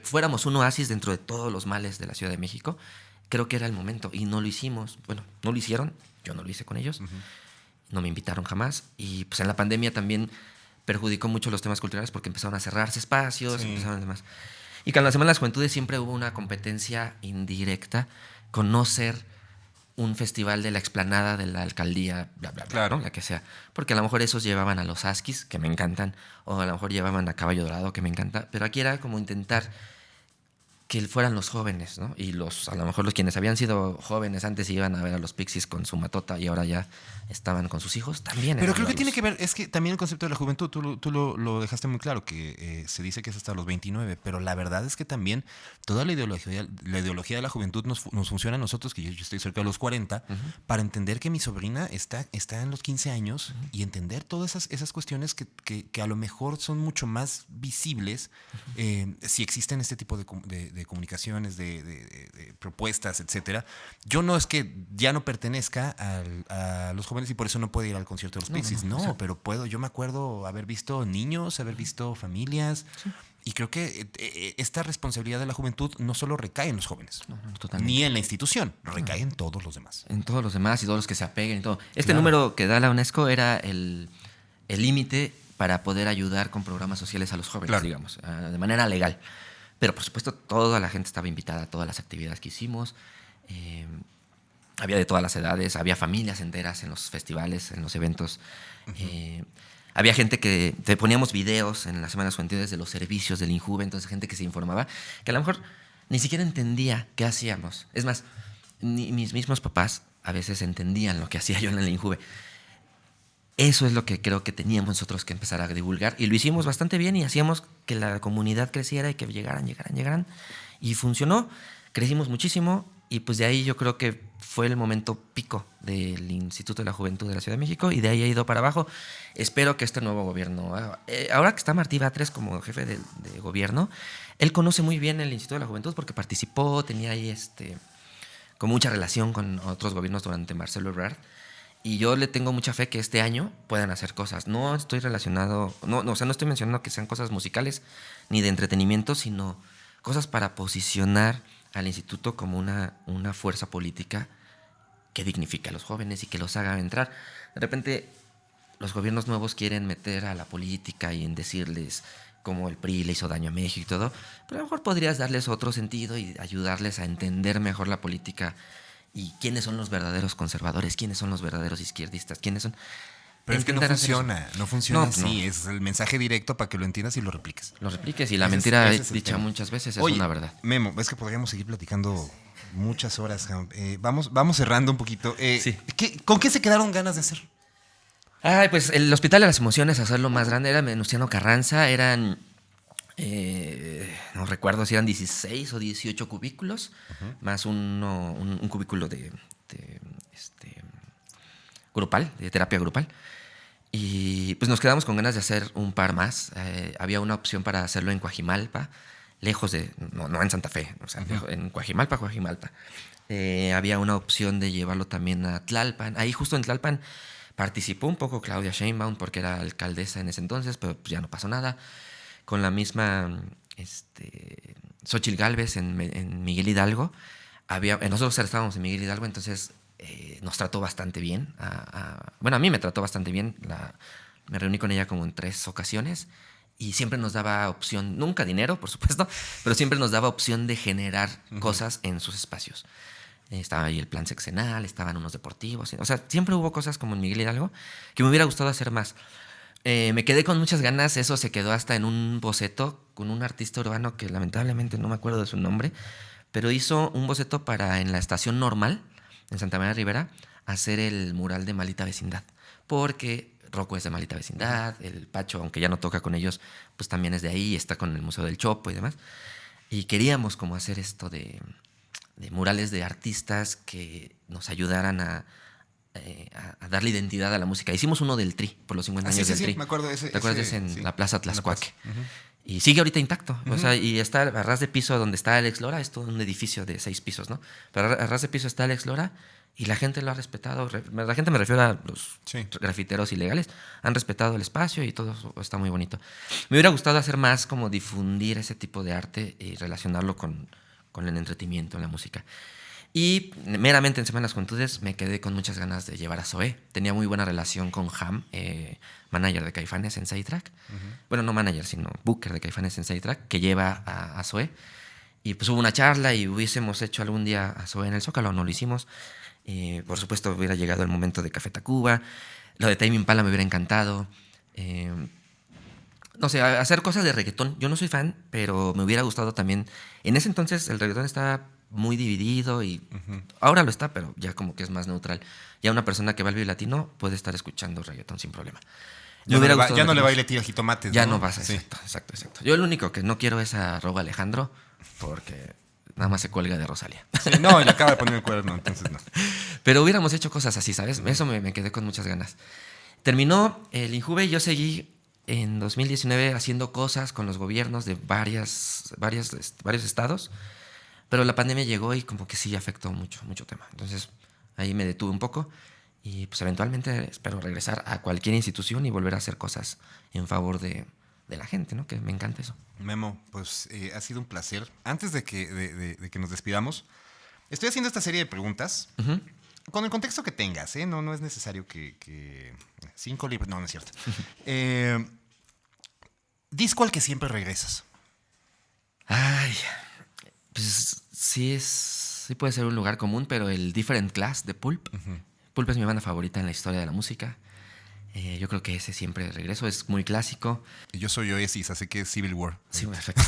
fuéramos un oasis dentro de todos los males de la Ciudad de México. Creo que era el momento y no lo hicimos. Bueno, no lo hicieron, yo no lo hice con ellos. No me invitaron jamás. Y pues en la pandemia también perjudicó mucho los temas culturales porque empezaron a cerrarse espacios, empezaron demás. Y con la Semana de las Juventudes siempre hubo una competencia indirecta con no ser un festival de la explanada de la alcaldía, bla, bla, bla, claro, ¿no? La que sea. Porque a lo mejor esos llevaban a los Askis, que me encantan, o a lo mejor llevaban a Caballo Dorado, que me encanta, pero aquí era como intentar que fueran los jóvenes, ¿no? Y a lo mejor los quienes habían sido jóvenes antes iban a ver a los Pixies con su matota y ahora ya estaban con sus hijos, también. Pero creo que tiene que ver, es que también el concepto de la juventud, tú lo dejaste muy claro, que se dice que es hasta los 29, pero la verdad es que también toda la ideología de la juventud nos funciona a nosotros, que yo estoy cerca de los 40, para entender que mi sobrina está en los 15 años y entender todas esas cuestiones que a lo mejor son mucho más visibles si existen este tipo de comunicaciones, de propuestas, etcétera. Yo no es que ya no pertenezca a los jóvenes y por eso no puedo ir al concierto de los Pixies, no, pero puedo. Yo me acuerdo haber visto niños, haber visto familias, y creo que esta responsabilidad de la juventud no solo recae en los jóvenes, ni en la institución, recae en todos los demás. En todos los demás y todos los que se apeguen y todo. Número que da la UNESCO era el límite para poder ayudar con programas sociales a los jóvenes, claro, digamos, de manera legal. Pero, por supuesto, toda la gente estaba invitada a todas las actividades que hicimos. Había de todas las edades, había familias enteras en los festivales, en los eventos. Uh-huh. Había gente que te poníamos videos en las Semanas Juveniles de los servicios del INJUVE, entonces gente que se informaba, que a lo mejor ni siquiera entendía qué hacíamos. Es más, ni mis mismos papás a veces entendían lo que hacía yo en el INJUVE. Eso es lo que creo que teníamos nosotros que empezar a divulgar, y lo hicimos bastante bien y hacíamos que la comunidad creciera y que llegaran. Y funcionó, crecimos muchísimo. Y pues de ahí yo creo que fue el momento pico del Instituto de la Juventud de la Ciudad de México, y de ahí ha ido para abajo. Espero que este nuevo gobierno, ahora que está Martí Batres como jefe de gobierno, él conoce muy bien el Instituto de la Juventud porque participó, tenía ahí con mucha relación con otros gobiernos durante Marcelo Ebrard. Y yo le tengo mucha fe que este año puedan hacer cosas. No estoy relacionado, no estoy mencionando que sean cosas musicales ni de entretenimiento, sino cosas para posicionar al instituto como una fuerza política que dignifique a los jóvenes y que los haga entrar. De repente, los gobiernos nuevos quieren meter a la política y en decirles cómo el PRI le hizo daño a México y todo, pero a lo mejor podrías darles otro sentido y ayudarles a entender mejor la política y quiénes son los verdaderos conservadores, quiénes son los verdaderos izquierdistas, quiénes son... Pero es que no funciona así. Es el mensaje directo para que lo entiendas y lo repliques. Y la mentira dicha muchas veces es una verdad. Memo, es que podríamos seguir platicando muchas horas. Vamos cerrando un poquito. Sí. ¿Con qué se quedaron ganas de hacer? Pues el Hospital de las Emociones, hacerlo más grande, era Venustiano Carranza, eran... no recuerdo si eran 16 o 18 cubículos, uh-huh, más un cubículo de grupal, de terapia grupal. Y pues nos quedamos con ganas de hacer un par más. Había una opción para hacerlo en Coajimalpa, lejos de... No en Santa Fe, o sea, uh-huh, en Coajimalpa. Había una opción de llevarlo también a Tlalpan. Ahí justo en Tlalpan participó un poco Claudia Sheinbaum porque era alcaldesa en ese entonces, pero pues ya no pasó nada. Con la misma Xóchitl Gálvez en Miguel Hidalgo. Nosotros estábamos en Miguel Hidalgo, entonces... nos trató bastante bien. Bueno, a mí me trató bastante bien. Me reuní con ella como en 3 ocasiones y siempre nos daba opción, nunca dinero, por supuesto, pero siempre nos daba opción de generar uh-huh, cosas en sus espacios. Estaba ahí el plan sexenal, estaban unos deportivos. O sea, siempre hubo cosas como en Miguel Hidalgo que me hubiera gustado hacer más. Me quedé con muchas ganas. Eso se quedó hasta en un boceto con un artista urbano que lamentablemente no me acuerdo de su nombre, pero hizo un boceto para en la estación Normal en Santa María Rivera, hacer el mural de Maldita Vecindad, porque Rocco es de Maldita Vecindad, el Pacho, aunque ya no toca con ellos, pues también es de ahí, está con el Museo del Chopo y demás, y queríamos como hacer esto de murales de artistas que nos ayudaran a darle identidad a la música. Hicimos uno del Tri, por los 50 años del Tri. Sí, me acuerdo de ese. ¿Te acuerdas de ese en la Plaza Tlaxcuaque? Uh-huh. Y sigue ahorita intacto. Uh-huh. O sea, y está a ras de piso donde está Alex Lora, es todo un edificio de 6 pisos, ¿no? Pero a ras de piso está Alex Lora y la gente lo ha respetado. La gente, me refiero a los grafiteros ilegales, han respetado el espacio y todo está muy bonito. Me hubiera gustado hacer más, como difundir ese tipo de arte y relacionarlo con el entretenimiento, la música. Y meramente en Semanas Juventudes me quedé con muchas ganas de llevar a Zoé. Tenía muy buena relación con Ham, manager de Caifanes en Sidetrack. Uh-huh. Bueno, no manager, sino booker de Caifanes en Sidetrack, que lleva a Zoé. Y pues hubo una charla y hubiésemos hecho algún día a Zoé en el Zócalo, no lo hicimos. Por supuesto hubiera llegado el momento de Café Tacuba. Lo de Tame Impala me hubiera encantado. No sé, hacer cosas de reggaetón. Yo no soy fan, pero me hubiera gustado también. En ese entonces el reggaetón estaba muy dividido y uh-huh, ahora lo está, pero ya como que es más neutral. Ya una persona que va al Vive Latino puede estar escuchando reggaetón sin problema. Ya no le baile tira jitomates. Ya no pasa, sí. Exacto. Yo el único que no quiero es a Robo Alejandro, porque nada más se cuelga de Rosalía. Sí, no, y acaba de poner el cuerno, entonces no. Pero hubiéramos hecho cosas así, ¿sabes? Eso me quedé con muchas ganas. Terminó el INJUVE y yo seguí en 2019 haciendo cosas con los gobiernos de varios estados. Pero la pandemia llegó y como que sí afectó mucho tema. Entonces ahí me detuve un poco y pues eventualmente espero regresar a cualquier institución y volver a hacer cosas en favor de la gente, ¿no? Que me encanta eso. Memo, pues ha sido un placer. Antes de que nos despidamos, estoy haciendo esta serie de preguntas uh-huh, con el contexto que tengas, ¿eh? No es necesario que 5 libros... No es cierto. disco al que siempre regresas. Ay, pues sí puede ser un lugar común, pero el Different Class de Pulp. Pulp es mi banda favorita en la historia de la música. Yo creo que ese siempre regreso, es muy clásico. Y yo soy Oasis, así que es Civil War. Sí, perfecto.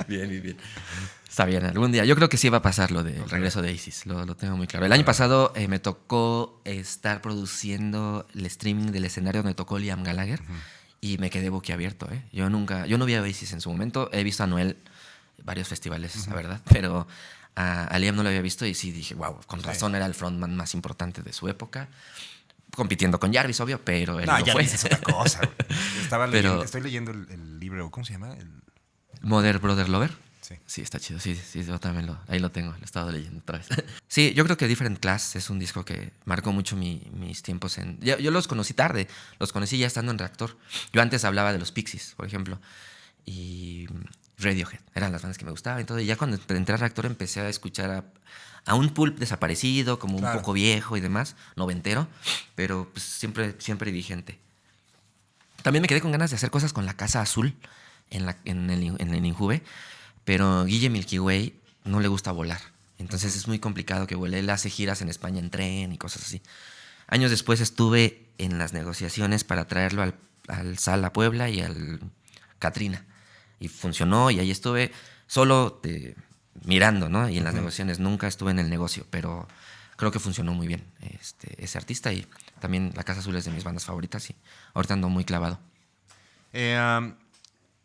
Bien. Está bien, algún día. Yo creo que sí va a pasar lo del regreso de Oasis, lo tengo muy claro. El año pasado me tocó estar produciendo el streaming del escenario donde tocó Liam Gallagher y me quedé boquiabierto. Yo no vi a Oasis en su momento, he visto a Noel varios festivales, la verdad, pero a Liam no lo había visto y sí dije, wow, con razón era el frontman más importante de su época. Compitiendo con Jarvis, obvio, pero él no fue. Jarvis es otra cosa, güey. Estoy leyendo el libro, ¿cómo se llama? Mother, Brother, Lover. Sí, está chido. Sí, yo también ahí lo tengo, lo he estado leyendo otra vez. Sí, yo creo que Different Class es un disco que marcó mucho mis tiempos en... Yo los conocí tarde, los conocí ya estando en Reactor. Yo antes hablaba de los Pixies, por ejemplo, y Radiohead, eran las bandas que me gustaban y todo. Y ya cuando entré a Reactor empecé a escuchar a un Pulp desaparecido, como un poco viejo y demás, noventero, pero pues siempre vigente. También me quedé con ganas de hacer cosas con la Casa Azul en el Injuve, pero Guille Milky Way no le gusta volar. Entonces es muy complicado que vuele. Él hace giras en España en tren y cosas así. Años después estuve en las negociaciones para traerlo al Sala Puebla y al Catrina. Y funcionó y ahí estuve solo mirando, ¿no? Y en las negociaciones nunca estuve en el negocio, pero creo que funcionó muy bien ese artista y también La Casa Azul es de mis bandas favoritas y ahorita ando muy clavado.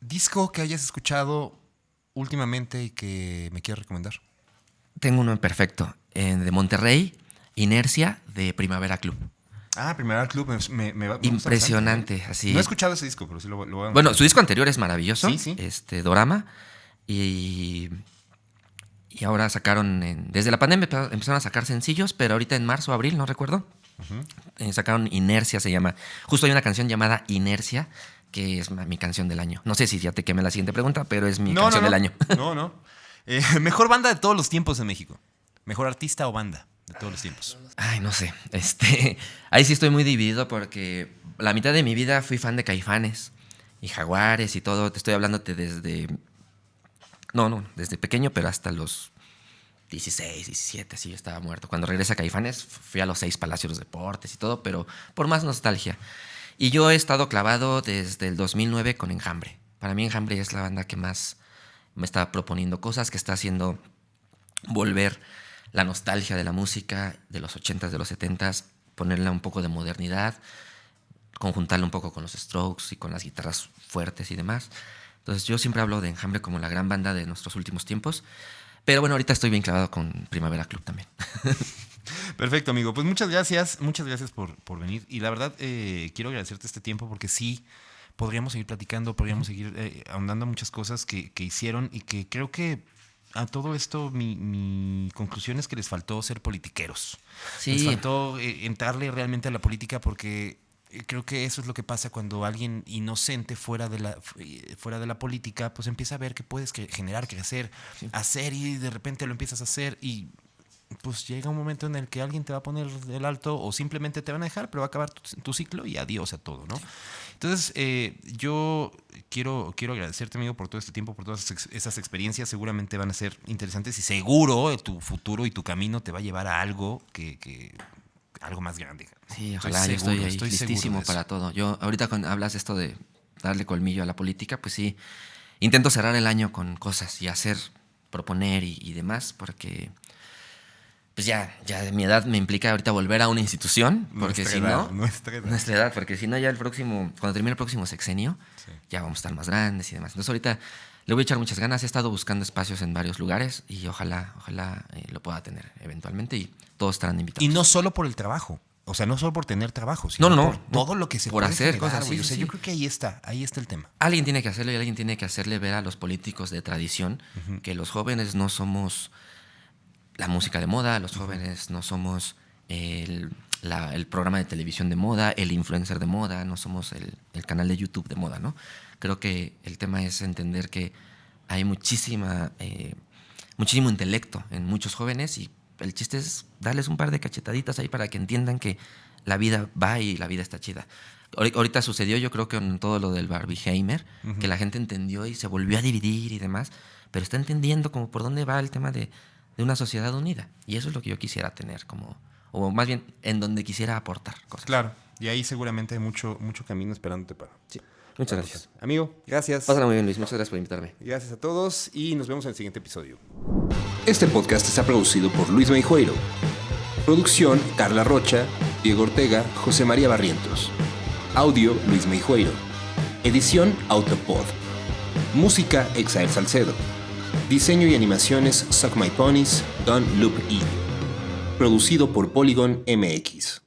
¿Disco que hayas escuchado últimamente y que me quieras recomendar? Tengo uno perfecto, de Monterrey, Inercia, de Primavera Club. Primavera Club me impresionante, bastante, así. No he escuchado ese disco, pero sí lo voy a... Bueno, su disco anterior es maravilloso, sí. Dorama, y ahora sacaron, desde la pandemia empezaron a sacar sencillos, pero ahorita en marzo o abril, no recuerdo, sacaron Inercia, se llama. Justo hay una canción llamada Inercia, que es mi canción del año. No sé si ya te quemé la siguiente pregunta, pero es mi canción del año. No. Mejor banda de todos los tiempos en México. Mejor artista o banda de todos los tiempos. Ay, no sé. Ahí sí estoy muy dividido porque la mitad de mi vida fui fan de Caifanes y Jaguares y todo. Te estoy hablándote desde pequeño, pero hasta los 16, 17, así yo estaba muerto. Cuando regresa Caifanes, fui a los 6 Palacios de los Deportes y todo, pero por más nostalgia. Y yo he estado clavado desde el 2009 con Enjambre. Para mí Enjambre es la banda que más me está proponiendo cosas, que está haciendo volver la nostalgia de la música de los 80s, de los 70s, ponerle un poco de modernidad, conjuntarlo un poco con los Strokes y con las guitarras fuertes y demás. Entonces yo siempre hablo de Enjambre como la gran banda de nuestros últimos tiempos. Pero bueno, ahorita estoy bien clavado con Primavera Club también. Perfecto, amigo. Pues muchas gracias por venir. Y la verdad, quiero agradecerte este tiempo porque sí, podríamos seguir platicando, podríamos seguir ahondando en muchas cosas que hicieron y que creo que a todo esto mi conclusión es que les faltó ser politiqueros. Sí. Les faltó entrarle realmente a la política porque creo que eso es lo que pasa cuando alguien inocente fuera de la política pues empieza a ver que puedes generar, crecer, hacer y de repente lo empiezas a hacer y pues llega un momento en el que alguien te va a poner el alto o simplemente te van a dejar, pero va a acabar tu ciclo y adiós a todo, ¿no? Entonces, yo quiero agradecerte, amigo, por todo este tiempo, por todas esas experiencias. Seguramente van a ser interesantes y seguro tu futuro y tu camino te va a llevar a algo algo más grande. Sí, ojalá, estoy listísimo para todo. Yo, ahorita cuando hablas esto de darle colmillo a la política, pues sí, intento cerrar el año con cosas y hacer, proponer y demás, porque pues ya mi edad me implica ahorita volver a una institución, porque nuestra edad, porque si no ya cuando termine el próximo sexenio, ya vamos a estar más grandes y demás. Entonces ahorita le voy a echar muchas ganas, he estado buscando espacios en varios lugares y ojalá lo pueda tener eventualmente y todos estarán invitados. Y no solo por el trabajo, o sea, no solo por tener trabajo, sino por todo lo que se por puede hacer generar, cosas. Sí, o sea, yo creo que ahí está el tema. Alguien tiene que hacerlo y alguien tiene que hacerle ver a los políticos de tradición que los jóvenes no somos la música de moda, los jóvenes no somos el programa de televisión de moda, el influencer de moda, no somos el canal de YouTube de moda, ¿no? Creo que el tema es entender que hay muchísimo intelecto en muchos jóvenes y el chiste es darles un par de cachetaditas ahí para que entiendan que la vida va y la vida está chida. Ahorita sucedió, yo creo que con todo lo del Barbieheimer, que la gente entendió y se volvió a dividir y demás, pero está entendiendo como por dónde va el tema de una sociedad unida. Y eso es lo que yo quisiera tener o más bien en donde quisiera aportar cosas. Claro, y ahí seguramente hay mucho camino esperándote para. Sí. Muchas gracias. Amigo, gracias. Pásala muy bien, Luis. Muchas gracias por invitarme. Gracias a todos y nos vemos en el siguiente episodio. Este podcast está producido por Luis Meijueiro. Producción, Carla Rocha, Diego Ortega, José María Barrientos. Audio, Luis Meijueiro. Edición, Autopod. Música, Exael Salcedo. Diseño y animaciones, Suck My Ponies, Don Loop E. Producido por Polygon MX.